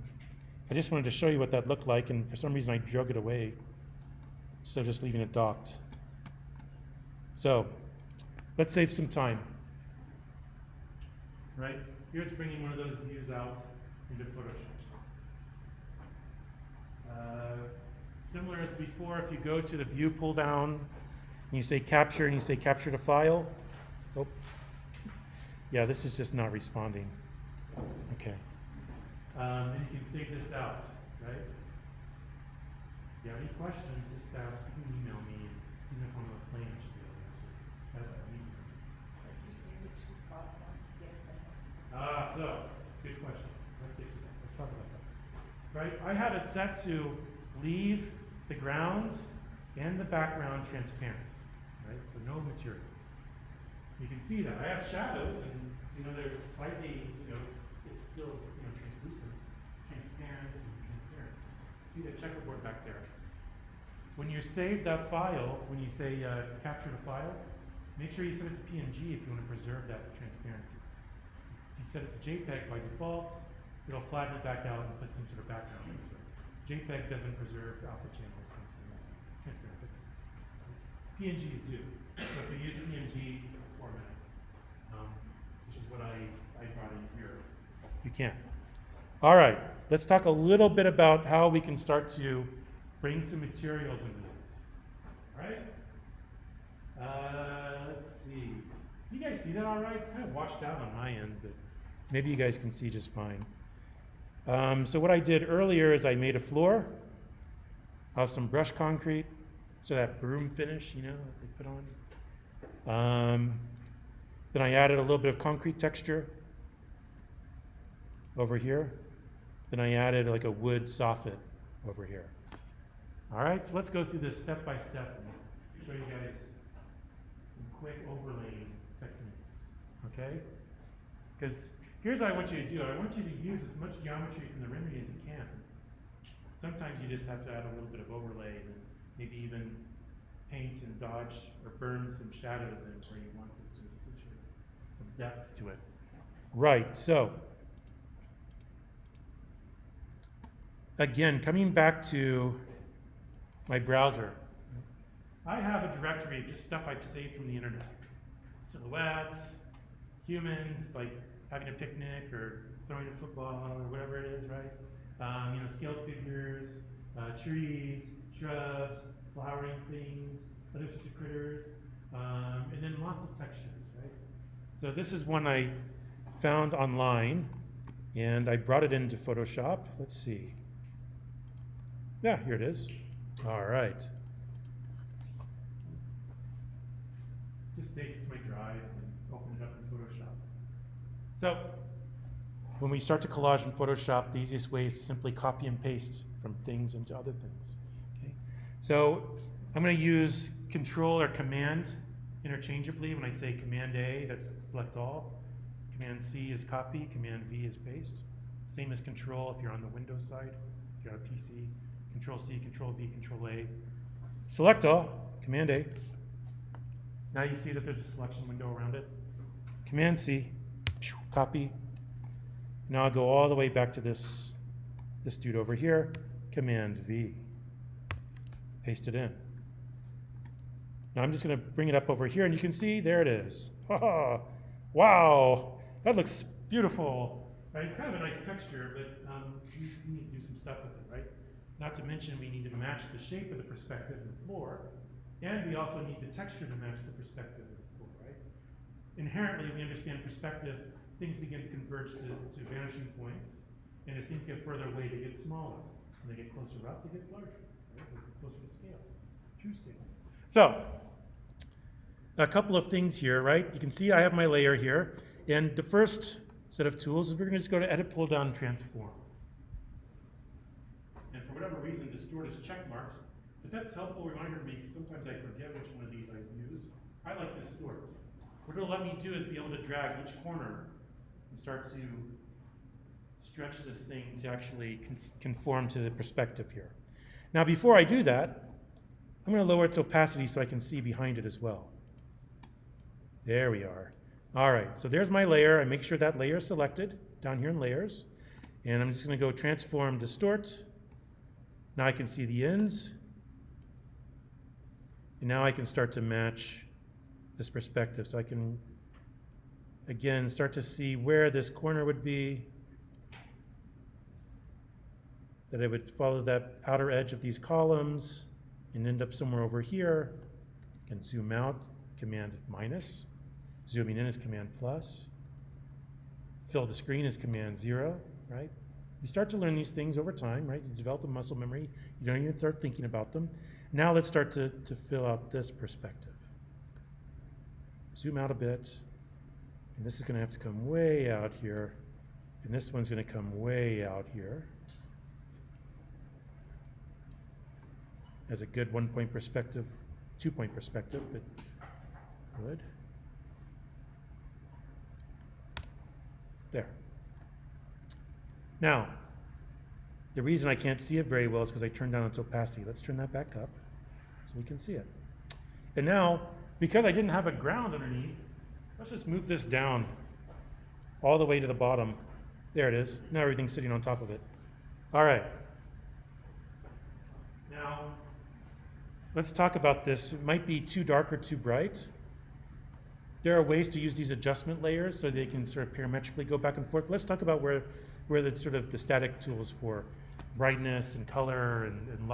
I just wanted to show you what that looked like, and for some reason I drug it away instead of just leaving it docked. So, let's save some time. Right? Here's bringing one of those views out into Photoshop. Similar as before, if you go to the view pull down, and you say capture, and you say capture to file. Oh, yeah, this is just not responding. Okay. Then you can save this out, right? If you have any questions, just ask. You can email me, even if I'm on a plane, I should be able to answer. That's easy. You save it too far from to get them. So, good question. Let's get to that. Let's talk about that. Right? I have it set to leave the ground and the background transparent. Right? So no material. You can see that. I have shadows and they're slightly, it's still translucent, transparent and transparent. See the checkerboard back there. When you save that file, when you say capture the file, make sure you set it to PNG if you want to preserve that transparency. If you set it to JPEG by default, it'll flatten it back out and put some sort of background into it. JPEG doesn't preserve alpha channels transparency. PNGs do. So if we use PNG format, which is what I brought in here, you can. All right, let's talk a little bit about how we can start to bring some materials into this. All right? Let's see. You guys see that all right? It's kind of washed out on my end, but maybe you guys can see just fine. So what I did earlier is I made a floor of some brushed concrete, so that broom finish, that they put on. Then I added a little bit of concrete texture over here. Then I added like a wood soffit over here. All right, so let's go through this step by step and show you guys some quick overlaying techniques, okay? Because here's what I want you to do. I want you to use as much geometry from the rendering as you can. Sometimes you just have to add a little bit of overlay and maybe even paint and dodge or burn some shadows in where you want it to accentuate some depth to it. Right, so again, coming back to my browser, I have a directory of just stuff I've saved from the internet. Silhouettes, humans, like having a picnic or throwing a football or whatever it is, right? Scaled figures, trees, shrubs, flowering things, other sorts of critters, and then lots of textures, right? So this is one I found online, and I brought it into Photoshop. Let's see. Yeah, here it is. All right. Just save it to my drive and open it up in Photoshop. So when we start to collage in Photoshop, the easiest way is to simply copy and paste from things into other things. Okay? So I'm going to use Control or Command interchangeably. When I say Command A, that's select all. Command C is copy. Command V is paste. Same as Control if you're on the Windows side. If you're on a PC, Control C, Control V, Control A. Select all. Command A. Now you see that there's a selection window around it. Command C, copy. Now I'll go all the way back to this dude over here. Command V. Paste it in. Now I'm just going to bring it up over here, and you can see there it is. Wow, that looks beautiful. Right? It's kind of a nice texture, but we need to do some stuff with it, right? Not to mention we need to match the shape of the perspective of the floor, and we also need the texture to match the perspective of the floor, right? Inherently, we understand perspective, things begin to converge to vanishing points, and as things get further away, they get smaller. When they get closer up, they get larger, right? They get closer to scale, true scale. So, a couple of things here, right? You can see I have my layer here, and the first set of tools is we're going to just go to Edit, Pull Down, and Transform. And for whatever reason, Distort is checkmarked, but that's a helpful reminder to me because sometimes I forget which one of these I use. I like Distort. What it'll let me do is be able to drag each corner and start to stretch this thing to actually conform to the perspective here. Now, before I do that, I'm going to lower its opacity so I can see behind it as well. There we are. All right, so there's my layer. I make sure that layer is selected down here in Layers. And I'm just going to go Transform, Distort. Now I can see the ends. And now I can start to match this perspective. So I can, again, start to see where this corner would be. That I would follow that outer edge of these columns and end up somewhere over here. I can zoom out, Command minus. Zooming in is Command plus. Fill the screen is Command 0, right? You start to learn these things over time, right? You develop a muscle memory. You don't even start thinking about them. Now let's start to fill out this perspective. Zoom out a bit. And this is going to have to come way out here. And this one's going to come way out here. As a good 1-point perspective, 2-point perspective, but good. There. Now, the reason I can't see it very well is because I turned down its opacity. Let's turn that back up so we can see it. And now, because I didn't have a ground underneath, let's just move this down all the way to the bottom. There it is. Now everything's sitting on top of it. All right. Now, let's talk about this. It might be too dark or too bright. There are ways to use these adjustment layers so they can sort of parametrically go back and forth. Let's talk about where the sort of the static tools for brightness and color and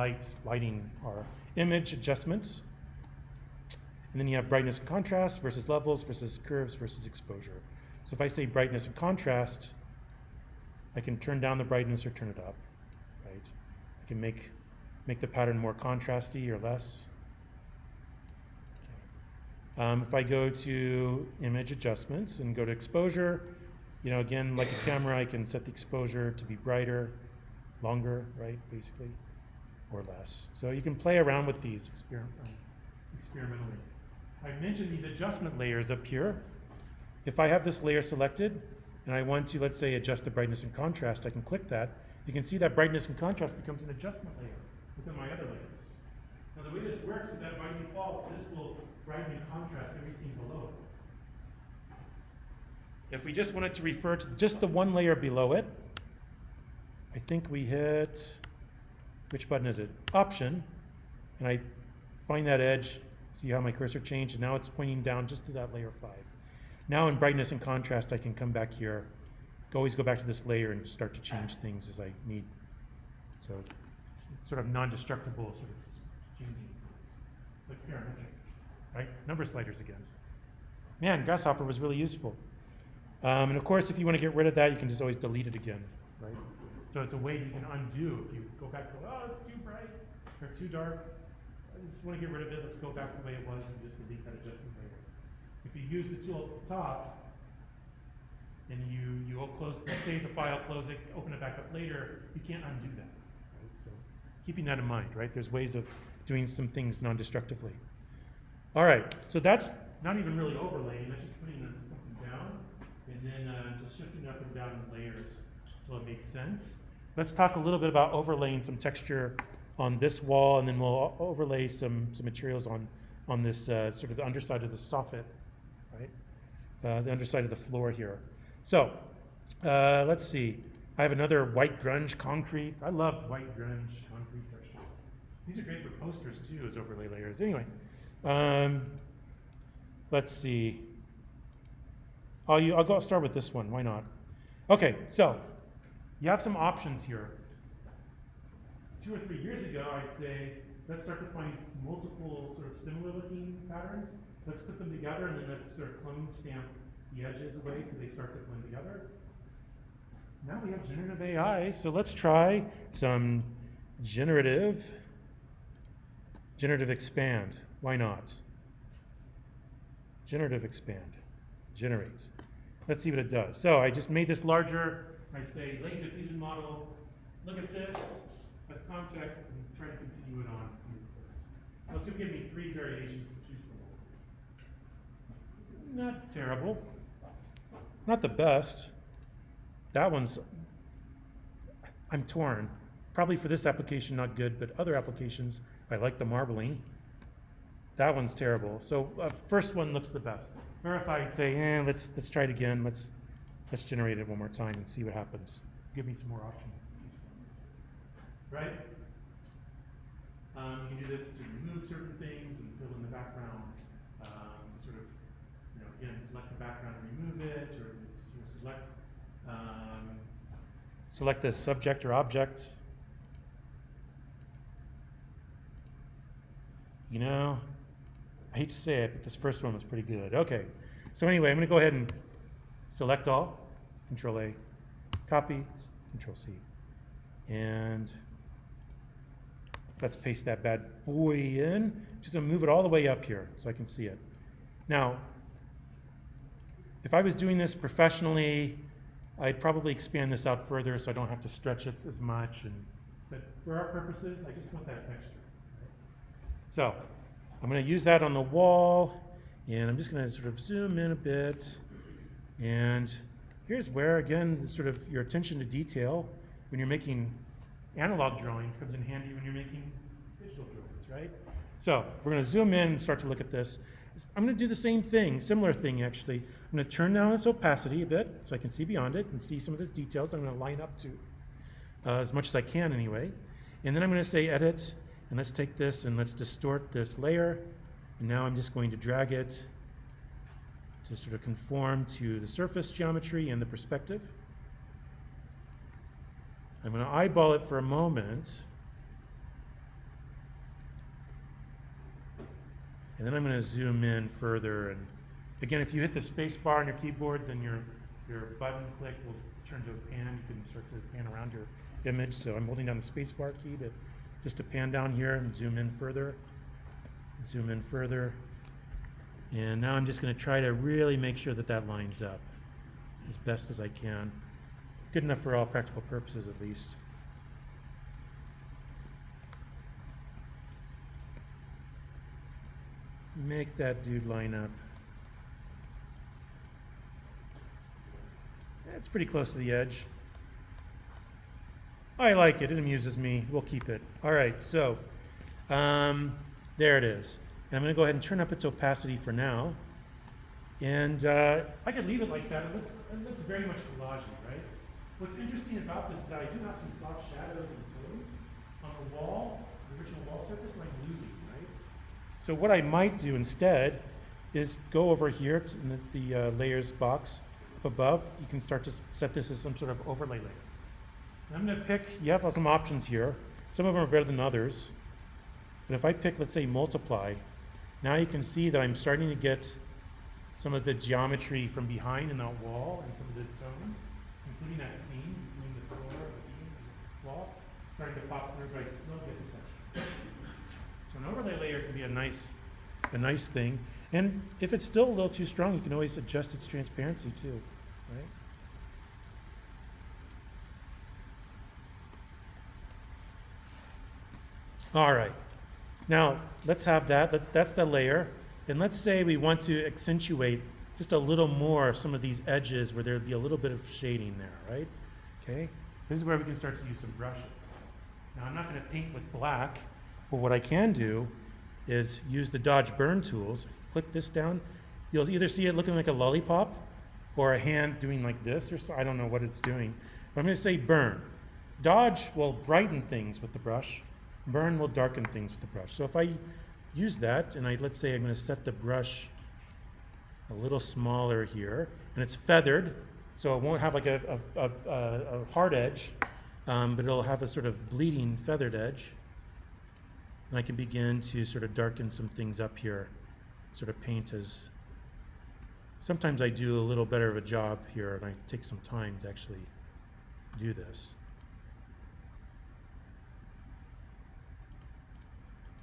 lighting are. Image adjustments. And then you have brightness and contrast versus levels versus curves versus exposure. So if I say brightness and contrast, I can turn down the brightness or turn it up, right? I can make the pattern more contrasty or less. Okay. If I go to image adjustments and go to exposure, you know, again, like a camera, I can set the exposure to be brighter, longer, right, basically, or less. So you can play around with these experimentally. I mentioned these adjustment layers up here. If I have this layer selected and I want to, let's say, adjust the brightness and contrast, I can click that. You can see that brightness and contrast becomes an adjustment layer within my other layers. Now the way this works is that by default, this will brighten and contrast everything below it. If we just wanted to refer to just the one layer below it, I think we hit, which button is it? Option, and I find that edge, see how my cursor changed, and now it's pointing down just to that layer 5. Now in brightness and contrast, I can come back here, always go back to this layer and start to change things as I need. So it's sort of non-destructible sort of changing things. It's like parametric, right? Number sliders again. Man, Grasshopper was really useful. And of course, if you want to get rid of that, you can just always delete it again, right? So it's a way you can undo. If you go back and go, oh, it's too bright or too dark. I just want to get rid of it. Let's go back the way it was and just delete that adjustment layer. If you use the tool at the top and you will save the file, close it, open it back up later, you can't undo that. Right? So keeping that in mind, right? There's ways of doing some things non-destructively. All right, so that's not even really overlaying. That's just putting something down and then just shifting up and down in layers so it makes sense. Let's talk a little bit about overlaying some texture on this wall, and then we'll overlay some materials on this sort of the underside of the soffit, right? The underside of the floor here. So let's see. I have another white grunge concrete. I love white grunge concrete textures. These are great for posters too as overlay layers. Anyway, let's see. I'll start with this one. Why not? Okay, so you have some options here. 2 or 3 years ago, I'd say, let's start to find multiple sort of similar looking patterns. Let's put them together and then let's sort of clone stamp the edges away so they start to blend together. Now we have generative AI, so let's try some generative expand. Why not? Generative expand, generate. Let's see what it does. So I just made this larger. I say latent diffusion model, look at this as context and try to continue it on. Well, it's going to give me 3 variations to choose from. Not terrible. Not the best. That one's, I'm torn. Probably for this application, not good, but other applications, I like the marbling. That one's terrible. So first one looks the best. Or if I say, let's try it again. Let's generate it one more time and see what happens. Give me some more options. Right? You can do this to remove certain things and fill in the background. To sort of, again, select the background and remove it, or to sort of select the subject or object. I hate to say it, but this first one was pretty good. Okay, so anyway, I'm going to go ahead and select all, Control A, copy, Control C, and let's paste that bad boy in. Just going to move it all the way up here so I can see it. Now, if I was doing this professionally, I'd probably expand this out further so I don't have to stretch it as much. But for our purposes, I just want that texture. Right? So I'm going to use that on the wall, and I'm just going to sort of zoom in a bit. And here's where, again, sort of your attention to detail when you're making analog drawings comes in handy when you're making digital drawings, right? So we're going to zoom in and start to look at this. I'm going to do the same thing, similar thing actually. I'm going to turn down its opacity a bit so I can see beyond it and see some of its details I'm going to line up to as much as I can anyway. And then I'm going to say edit, And let's take this and let's distort this layer. And now I'm just going to drag it to sort of conform to the surface geometry and the perspective. I'm going to eyeball it for a moment. And then I'm going to zoom in further. And again, if you hit the space bar on your keyboard, then your button click will turn to a pan. You can start to pan around your image. So I'm holding down the space bar key to pan down here and zoom in further. Zoom in further. And now I'm just going to try to really make sure that that lines up as best as I can. Good enough for all practical purposes, at least. Make that dude line up. It's pretty close to the edge. I like it. It amuses me. We'll keep it. All right, so there it is. And I'm going to go ahead and turn up its opacity for now. And I could leave it like that. It looks very much collagey, right? What's interesting about this is that I do have some soft shadows and tones on the wall, the original wall surface, and I'm losing, right? So what I might do instead is go over here to the layers box up above. You can start to set this as some sort of overlay layer. And I'm going to pick, you have some options here. Some of them are better than others. But if I pick, let's say, multiply, now you can see that I'm starting to get some of the geometry from behind in that wall and some of the tones, including that seam between the floor and the beam and the wall, starting to pop through, but I still get the texture. So an overlay layer can be a nice thing. And if it's still a little too strong, you can always adjust its transparency too, right? All right. Now, let's have that. That's the layer. And let's say we want to accentuate just a little more some of these edges where there'd be a little bit of shading there, right? Okay. This is where we can start to use some brushes. Now, I'm not going to paint with black, but what I can do is use the Dodge Burn tools. Click this down. You'll either see it looking like a lollipop or a hand doing like this, or so, I don't know what it's doing. But I'm going to say burn. Dodge will brighten things with the brush. Burn will darken things with the brush. So if I use that, and let's say I'm going to set the brush a little smaller here, and it's feathered, so it won't have like a hard edge, but it'll have a sort of bleeding feathered edge. And I can begin to sort of darken some things up here, sort of paint as. Sometimes I do a little better of a job here, and I take some time to actually do this.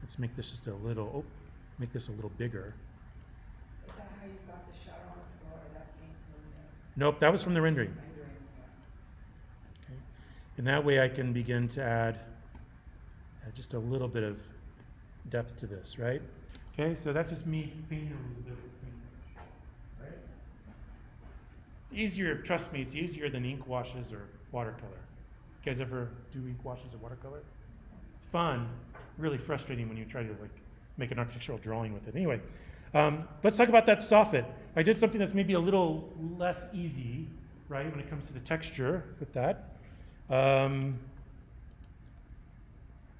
Let's make this just a little, make this a little bigger. Is that how you got the shadow on the floor? That came from the Nope, that was from the rendering. rendering? Yeah. Okay. And that way I can begin to add just a little bit of depth to this, right? Okay, so that's just me painting a little bit of paint, right? It's easier, trust me, it's easier than ink washes or watercolor. You guys ever do ink washes or watercolor? It's fun, really frustrating when you try to like make an architectural drawing with it. Anyway, let's talk about that soffit. I did something that's maybe a little less easy, right, when it comes to the texture with that.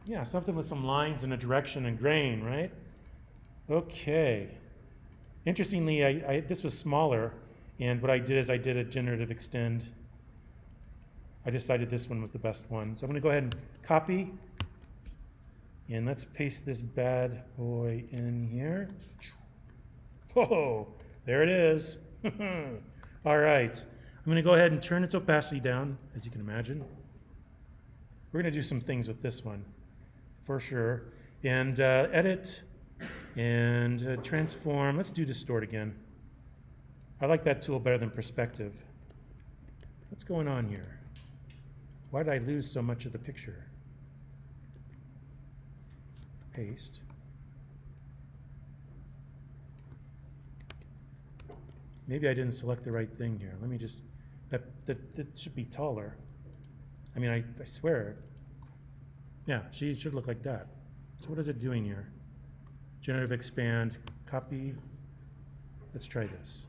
Yeah, something with some lines and a direction and grain, right? Okay. Interestingly, this was smaller, and what I did is I did a generative extend. I decided this one was the best one. So I'm going to go ahead and copy, and let's paste this bad boy in here. Oh, there it is. All right. I'm going to go ahead and turn its opacity down, as you can imagine. We're going to do some things with this one, for sure. And edit and transform. Let's do distort again. I like that tool better than perspective. What's going on here? Why did I lose so much of the picture? Paste. Maybe I didn't select the right thing here. Let me just, that should be taller. I mean, I swear. Yeah, she should look like that. So what is it doing here? Generative expand, copy. Let's try this.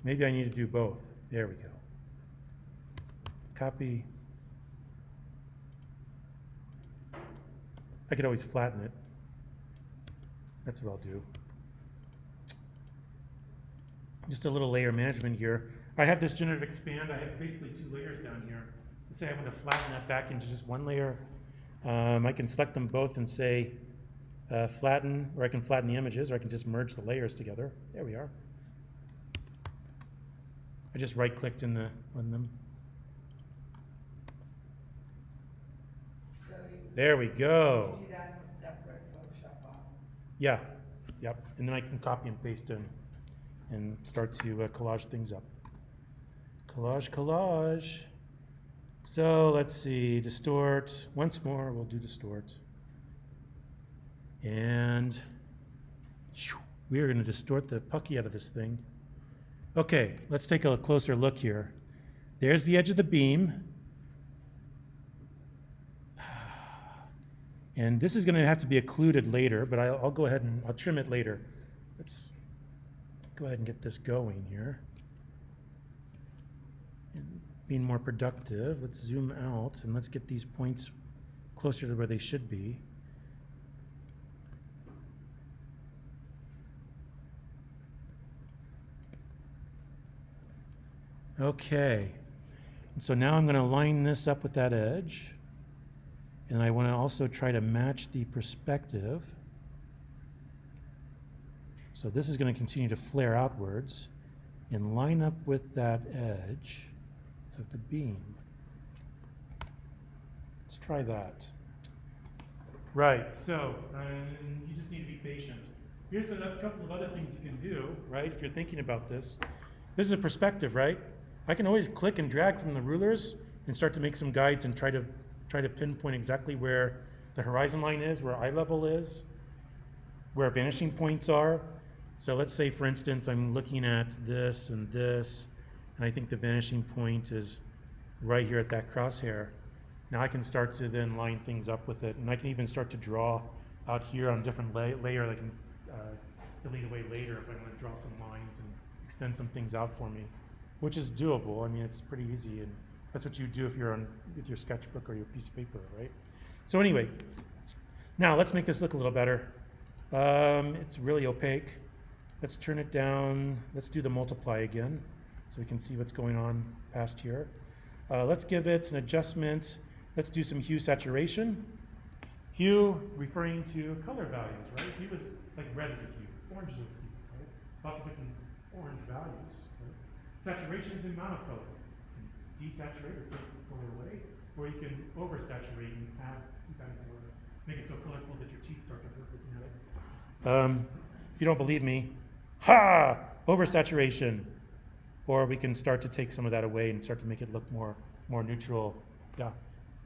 Maybe I need to do both. There we go. Copy. I could always flatten it. That's what I'll do. Just a little layer management here. I have this generative expand. I have basically 2 layers down here. Let's say I want to flatten that back into just 1 layer. I can select them both and say flatten, or I can flatten the images, or I can just merge the layers together. There we are. I just right-clicked on them. So you. There we go. You do that in a separate Photoshop file. Yeah, yep. And then I can copy and paste in and start to collage things up. Collage. So let's see, distort. Once more, we'll do distort. And we are going to distort the pucky out of this thing. Okay, let's take a closer look here. There's the edge of the beam. And this is going to have to be occluded later, but I'll go ahead and I'll trim it later. Let's go ahead and get this going here. And being more productive, let's zoom out and let's get these points closer to where they should be. Okay, and so now I'm going to line this up with that edge. And I want to also try to match the perspective. So this is going to continue to flare outwards and line up with that edge of the beam. Let's try that. Right, so you just need to be patient. Here's a couple of other things you can do, right, if you're thinking about this. This is a perspective, right? I can always click and drag from the rulers and start to make some guides and try to pinpoint exactly where the horizon line is, where eye level is, where vanishing points are. So let's say, for instance, I'm looking at this, and I think the vanishing point is right here at that crosshair. Now I can start to then line things up with it, and I can even start to draw out here on a different layer that I can delete away later if I want to draw some lines and extend some things out for me, which is doable. I mean, it's pretty easy, and that's what you do if you're with your sketchbook or your piece of paper, right? So anyway, now let's make this look a little better. It's really opaque. Let's turn it down. Let's do the multiply again so we can see what's going on past here. Let's give it an adjustment. Let's do some hue saturation. Hue referring to color values, right? Hue is like red is a hue, orange is a hue, right? Lots of different orange values, right? Saturation is the amount of color. Desaturate or take the color away, or you can oversaturate and add color, make it so colorful that your teeth start to hurt looking at it. If you don't believe me, oversaturation. Or we can start to take some of that away and start to make it look more neutral. Yeah.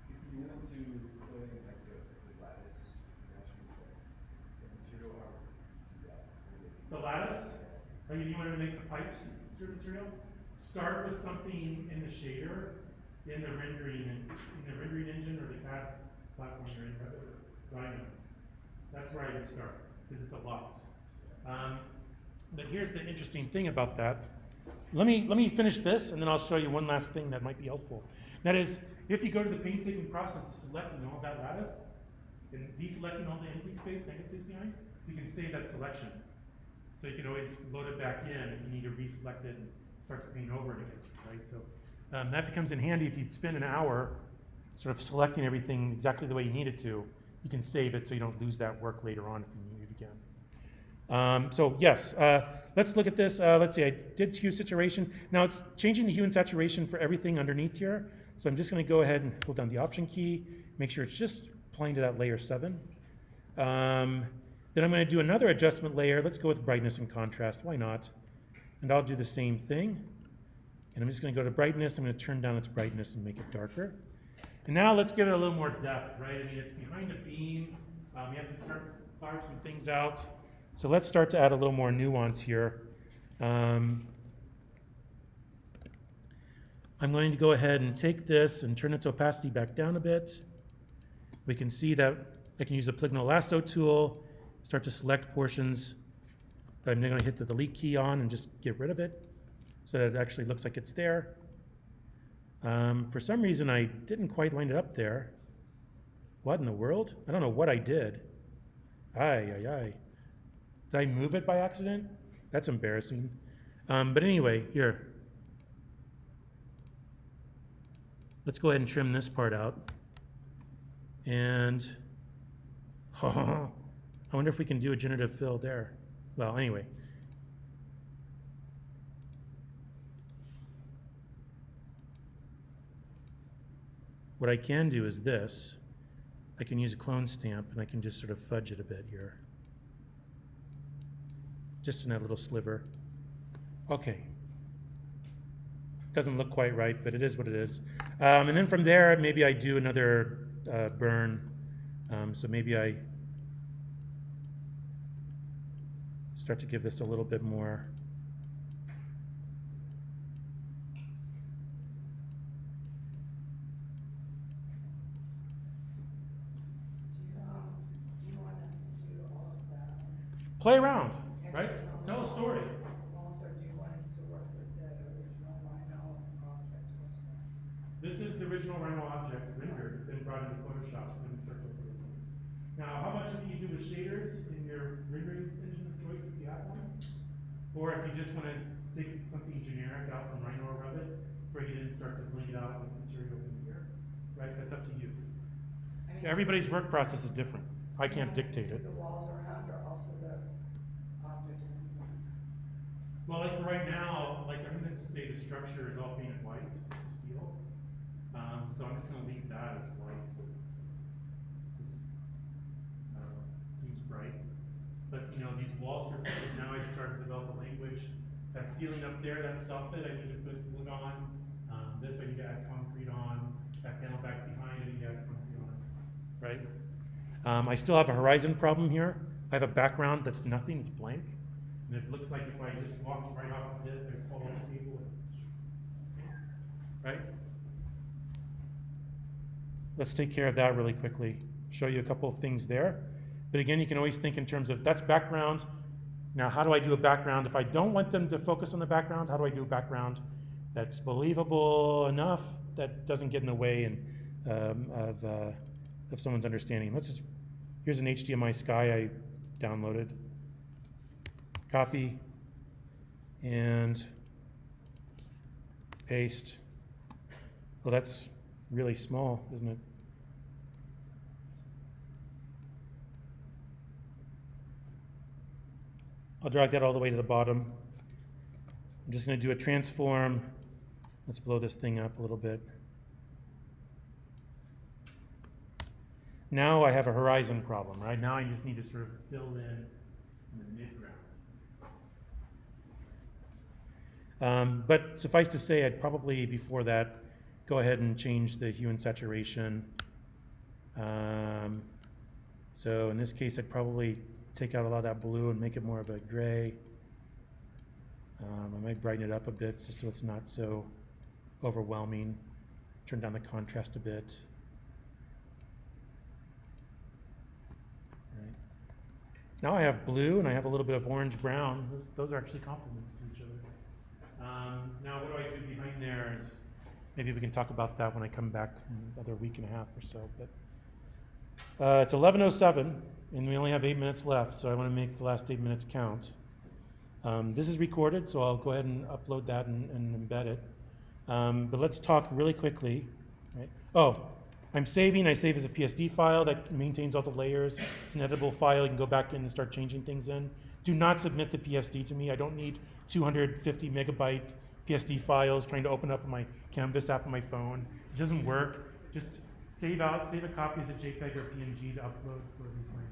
If you wanted to put in like the lattice, the material, how would you do that? The lattice, like if you wanted to make the pipes through material, start with something in the shader, in the rendering engine or the CAD platform you're in, or Rhino. That's where I would start, because it's a lot. But here's the interesting thing about that. Let me finish this, and then I'll show you one last thing that might be helpful. That is, if you go to the painstaking process of selecting all that lattice, and deselecting all the empty space, negative space behind, you can save that selection. So you can always load it back in if you need to reselect it and start to paint over it again, right? So that becomes in handy if you spend an hour sort of selecting everything exactly the way you need it to. You can save it so you don't lose that work later on if you need it again. So yes, let's look at this. Let's see, I did hue saturation. Now it's changing the hue and saturation for everything underneath here. So I'm just going to go ahead and hold down the Option key, make sure it's just applying to that layer 7. Then I'm going to do another adjustment layer. Let's go with brightness and contrast. Why not? And I'll do the same thing. And I'm just going to go to brightness. I'm going to turn down its brightness and make it darker. And now let's give it a little more depth, right? I mean, it's behind a beam. We have to start carve some things out. So let's start to add a little more nuance here. I'm going to go ahead and take this and turn its opacity back down a bit. We can see that I can use the polygonal lasso tool, start to select portions that I'm then going to hit the delete key on and just get rid of it so that it actually looks like it's there. For some reason, I didn't quite line it up there. What in the world? I don't know what I did. Ay, ay, ay. Did I move it by accident? That's embarrassing. But anyway, here. Let's go ahead and trim this part out. And I wonder if we can do a generative fill there. Well, anyway. What I can do is this. I can use a clone stamp and I can just sort of fudge it a bit here. Just in that little sliver. Okay. Doesn't look quite right, but it is what it is. And then from there, maybe I do another burn. So maybe I start to give this a little bit more. Do you want us to do all of that? Play around, right? Textures on Tell a the story. walls, or do you want us to work with the original Rhino object also? This is the original Rhino object rendered, then brought into Photoshop and circled for the points. Now, how much of it you do with shaders in your rendering engine of choice if you have one? Or if you just want to take something generic out from Rhino or Revit, bring it in and start to bling it out with materials in here, right? That's up to you. I mean, Everybody's work process is different. I can't do you want us to dictate do it. the walls around, or also the object in the front? Well, like for right now, like I'm gonna say the structure is all painted white, steel. So I'm just gonna leave that as white. This, seems bright. But you know, these wall surfaces, now I start to develop a language. That ceiling up there, that soffit, I need to put wood on. This I need to add concrete on. That panel back behind, I need to add concrete on. Right? I still have a horizon problem here. I have a background that's nothing, it's blank. And it looks like if I just walked right off of this, I'd fall off the table. Right? Let's take care of that really quickly. Show you a couple of things there. But again, you can always think in terms of, that's background. Now, how do I do a background? If I don't want them to focus on the background, how do I do a background that's believable enough that doesn't get in the way of someone's understanding? Here's an HDMI Sky I downloaded. Copy and paste. Well, that's really small, isn't it? I'll drag that all the way to the bottom. I'm just going to do a transform. Let's blow this thing up a little bit. Now I have a horizon problem, right? Now I just need to sort of fill in the midground. But suffice to say, I'd probably, before that, go ahead and change the hue and saturation. So in this case, I'd probably take out a lot of that blue and make it more of a gray. I might brighten it up a bit just so it's not so overwhelming. Turn down the contrast a bit. Right. Now I have blue and I have a little bit of orange-brown. Those are actually complements to each other. Now what do I do behind there is, maybe we can talk about that when I come back in another week and a half or so. But it's 11:07 and we only have 8 minutes left, so I want to make the last 8 minutes count. This is recorded, so I'll go ahead and upload that and embed it. But let's talk really quickly. Right? Oh, I save as a PSD file that maintains all the layers. It's an editable file. You can go back in and start changing things in. Do not submit the PSD to me. I don't need 250 megabyte PSD files trying to open up my Canvas app on my phone. It doesn't work. Just save a copy as a JPEG or PNG to upload for Release Link.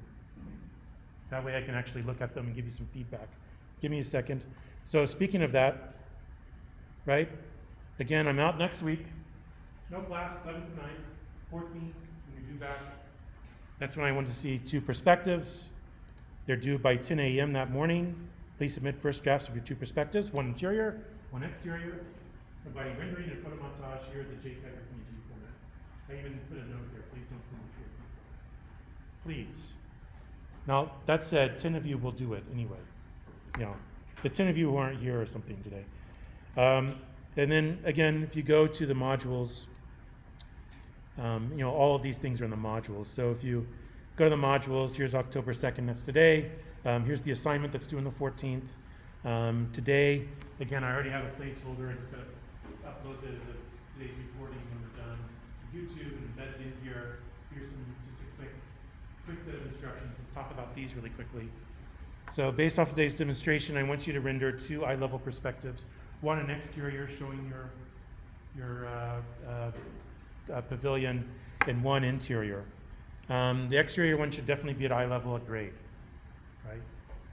That way I can actually look at them and give you some feedback. Give me a second. So speaking of that, right? Again, I'm out next week. No class, 7th to 9th, 14th, when we do back. That's when I want to see 2 perspectives. They're due by 10 a.m. that morning. Please submit first drafts of your 2 perspectives, 1 interior, 1 exterior, providing rendering and photo montage. Here's the JPEG or PNG format. I even put a note there, please don't send me PSD. Please. Now, that said, 10 of you will do it anyway. You know, the 10 of you who aren't here or something today. And then, again, if you go to the modules, All of these things are in the modules. So if you go to the modules, here's October 2nd, that's today. Here's the assignment that's due on the 14th. Today, again, I already have a placeholder. I just got to upload today's recording when we're done to YouTube and embed it in here. Here's just a quick set of instructions. Let's talk about these really quickly. So based off of today's demonstration, I want you to render 2 eye-level perspectives. One, an exterior showing your pavilion, and one interior. The exterior one should definitely be at eye level at grade, right?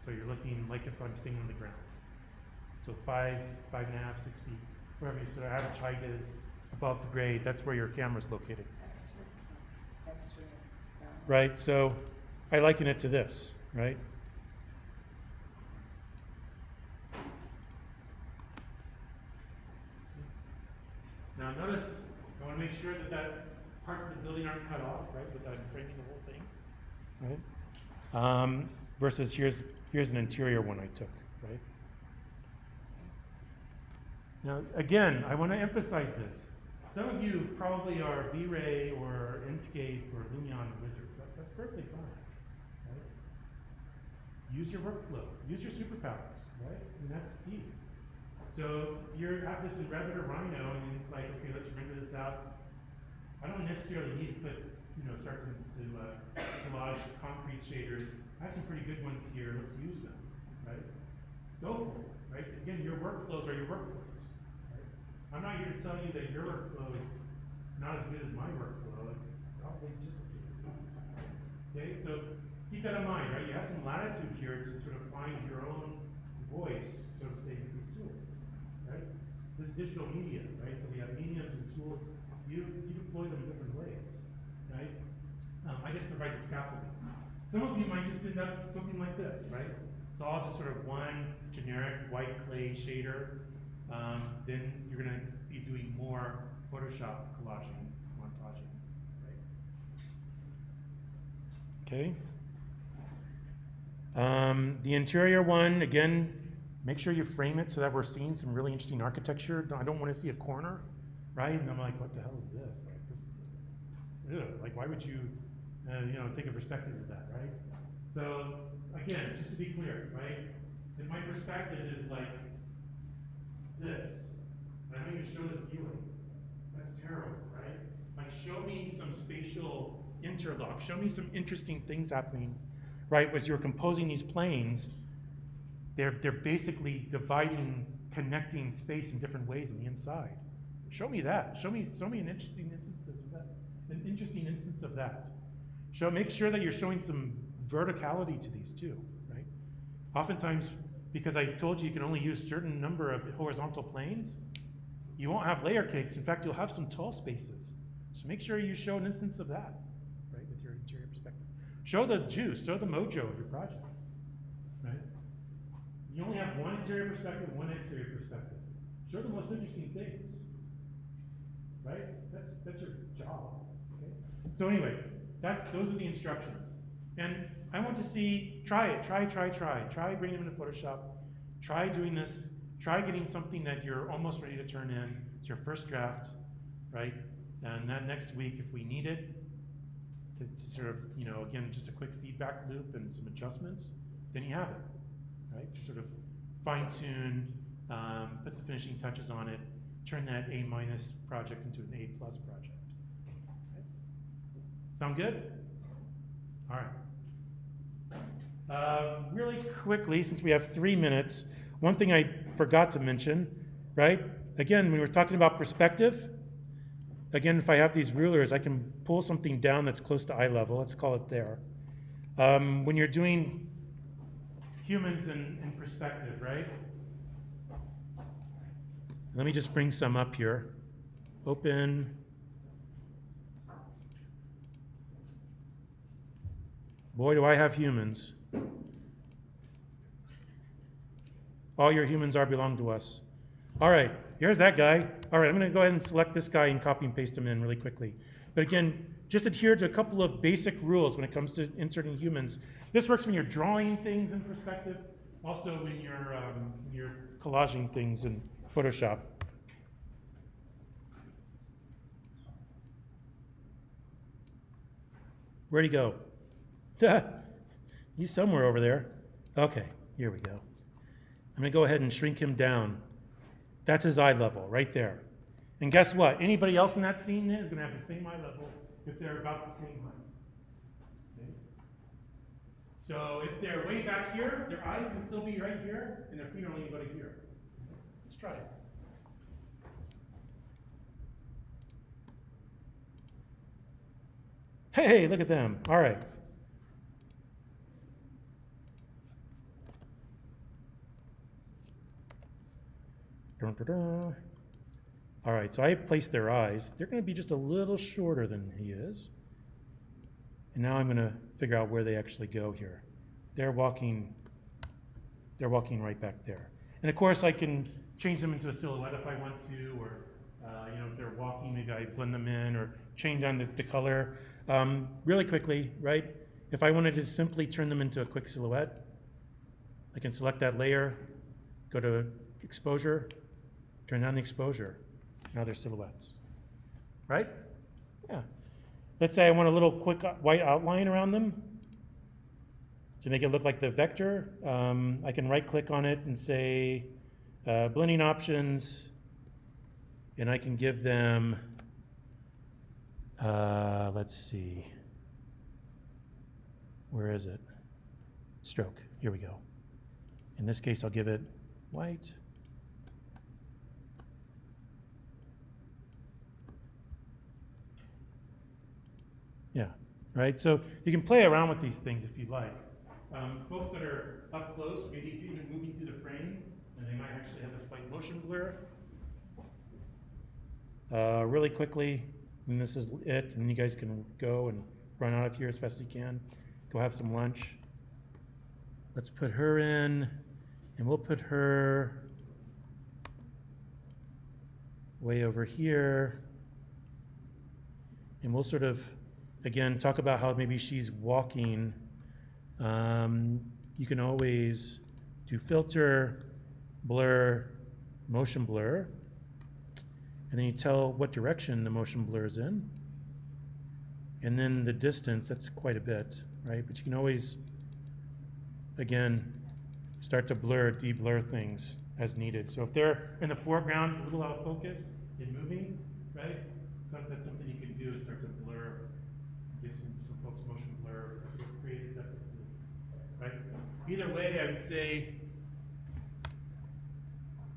So you're looking like if I'm standing on the ground. So 5.5, 6 feet, wherever your sort of average height is above the grade, that's where your camera's located. Extra. Right, so I liken it to this, right? Now notice, I want to make sure that parts of the building aren't cut off, right, without framing the whole thing, right? Versus here's an interior one I took, right? Now, again, I want to emphasize this. Some of you probably are V-Ray or Enscape or Lumion wizards. That's perfectly fine, right? Use your workflow. Use your superpowers, right? And that's key. So if you have this in Revit or Rhino, and it's like, okay, let's render this out. I don't necessarily need to put, start to collage concrete shaders. I have some pretty good ones here. Let's use them, right? Go for it, right? Again, your workflows are your workflows. Right? I'm not here to tell you that your workflow is not as good as my workflow. It's probably just as good as this. Okay, so keep that in mind, right? You have some latitude here to sort of find your own voice, so to say, with these tools, right? This digital media, right? So we have mediums and tools. You deploy them different ways, right? I just provide the scaffolding. Some of you might just end up something like this, right? So I'll just sort of one generic white clay shader. Then you're going to be doing more Photoshop collaging, montaging, right? Okay. The interior one, again, make sure you frame it so that we're seeing some really interesting architecture. I don't want to see a corner, right? And I'm like, what the hell is this? Like this, ew, like why would you, take a perspective of that, right? So again, just to be clear, right? If my perspective is like this, and I'm going to show the ceiling, that's terrible, right? Like show me some spatial interlock, show me some interesting things happening, right? As you're composing these planes, they're basically dividing, connecting space in different ways on the inside. Show me that. Show me an interesting instance of that. An interesting instance of that. Make sure that you're showing some verticality to these too, right? Oftentimes, because I told you can only use certain number of horizontal planes, you won't have layer cakes. In fact, you'll have some tall spaces. So make sure you show an instance of that, right, with your interior perspective. Show the juice, show the mojo of your project, right? You only have one interior perspective, one exterior perspective. Show the most interesting things, right? That's your job, okay? So anyway, those are the instructions. And I want to see, try it, try bringing them into Photoshop, try doing this, try getting something that you're almost ready to turn in. It's your first draft, right? And then next week, if we need it, to sort of, again, just a quick feedback loop and some adjustments, then you have it, right? Sort of fine tune, put the finishing touches on it, turn that A- project into an A+ project. Okay? Sound good? All right. Really quickly, since we have 3 minutes, one thing I forgot to mention, right? Again, when we're talking about perspective, again, if I have these rulers, I can pull something down that's close to eye level. Let's call it there. When you're doing humans in perspective, right? Let me just bring some up here. Open. Boy, do I have humans. All your humans belong to us. All right, here's that guy. All right, I'm going to go ahead and select this guy and copy and paste him in really quickly. But again, just adhere to a couple of basic rules when it comes to inserting humans. This works when you're drawing things in perspective, also when you're collaging things in Photoshop. Where'd he go? He's somewhere over there. Okay, here we go. I'm gonna go ahead and shrink him down. That's his eye level, right there. And guess what? Anybody else in that scene is gonna have the same eye level if they're about the same height. Okay? So if they're way back here, their eyes can still be right here, and their feet are only gonna go to here. Let's try it. Hey, look at them. All right. Dun, dun, dun. All right, so I placed their eyes. They're going to be just a little shorter than he is. And now I'm going to figure out where they actually go here. They're walking right back there. And of course, I can change them into a silhouette if I want to, or if they're walking, maybe I blend them in or change on the color. Really quickly, right? If I wanted to simply turn them into a quick silhouette, I can select that layer, go to exposure, turn on the exposure. Now they're silhouettes, right? Yeah. Let's say I want a little quick white outline around them to make it look like the vector. I can right-click on it and say blending options, and I can give them, let's see, where is it? Stroke, here we go. In this case, I'll give it white. Yeah, right? So you can play around with these things if you like. Folks that are up close, maybe even moving through the frame, and they might actually have a slight motion blur. Really quickly, and this is it, and you guys can go and run out of here as fast as you can. Go have some lunch. Let's put her in, and we'll put her way over here. And we'll sort of, again, talk about how maybe she's walking. You can always do filter, blur, motion blur, and then you tell what direction the motion blur is in. And then the distance, that's quite a bit, right? But you can always, again, start to blur, de-blur things as needed. So if they're in the foreground, a little out of focus and moving, right? So that's something you can do is start to blur, give some folks motion blur, sort of create it definitely, right? Either way, I would say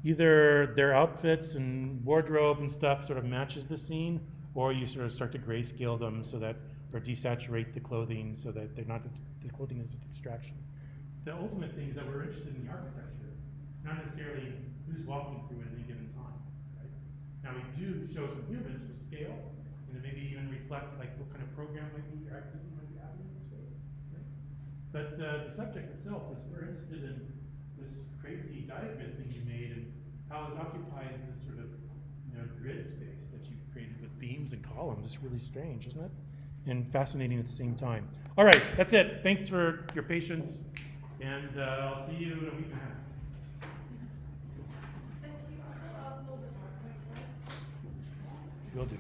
either their outfits and wardrobe and stuff sort of matches the scene, or you sort of start to grayscale them so that, or desaturate the clothing so that they're not, the clothing is a distraction. The ultimate thing is that we're interested in the architecture, not necessarily who's walking through at any given time, right? Now we do show some humans with scale, and it maybe even reflect like what kind of program might be or activity might be happening in the space, right? But the subject itself is we're interested in this crazy diagram thing you made and how it occupies this sort of grid space that you created with beams and columns. It's really strange, isn't it? And fascinating at the same time. All right, that's it. Thanks for your patience, and I'll see you in a week and a half. Will do.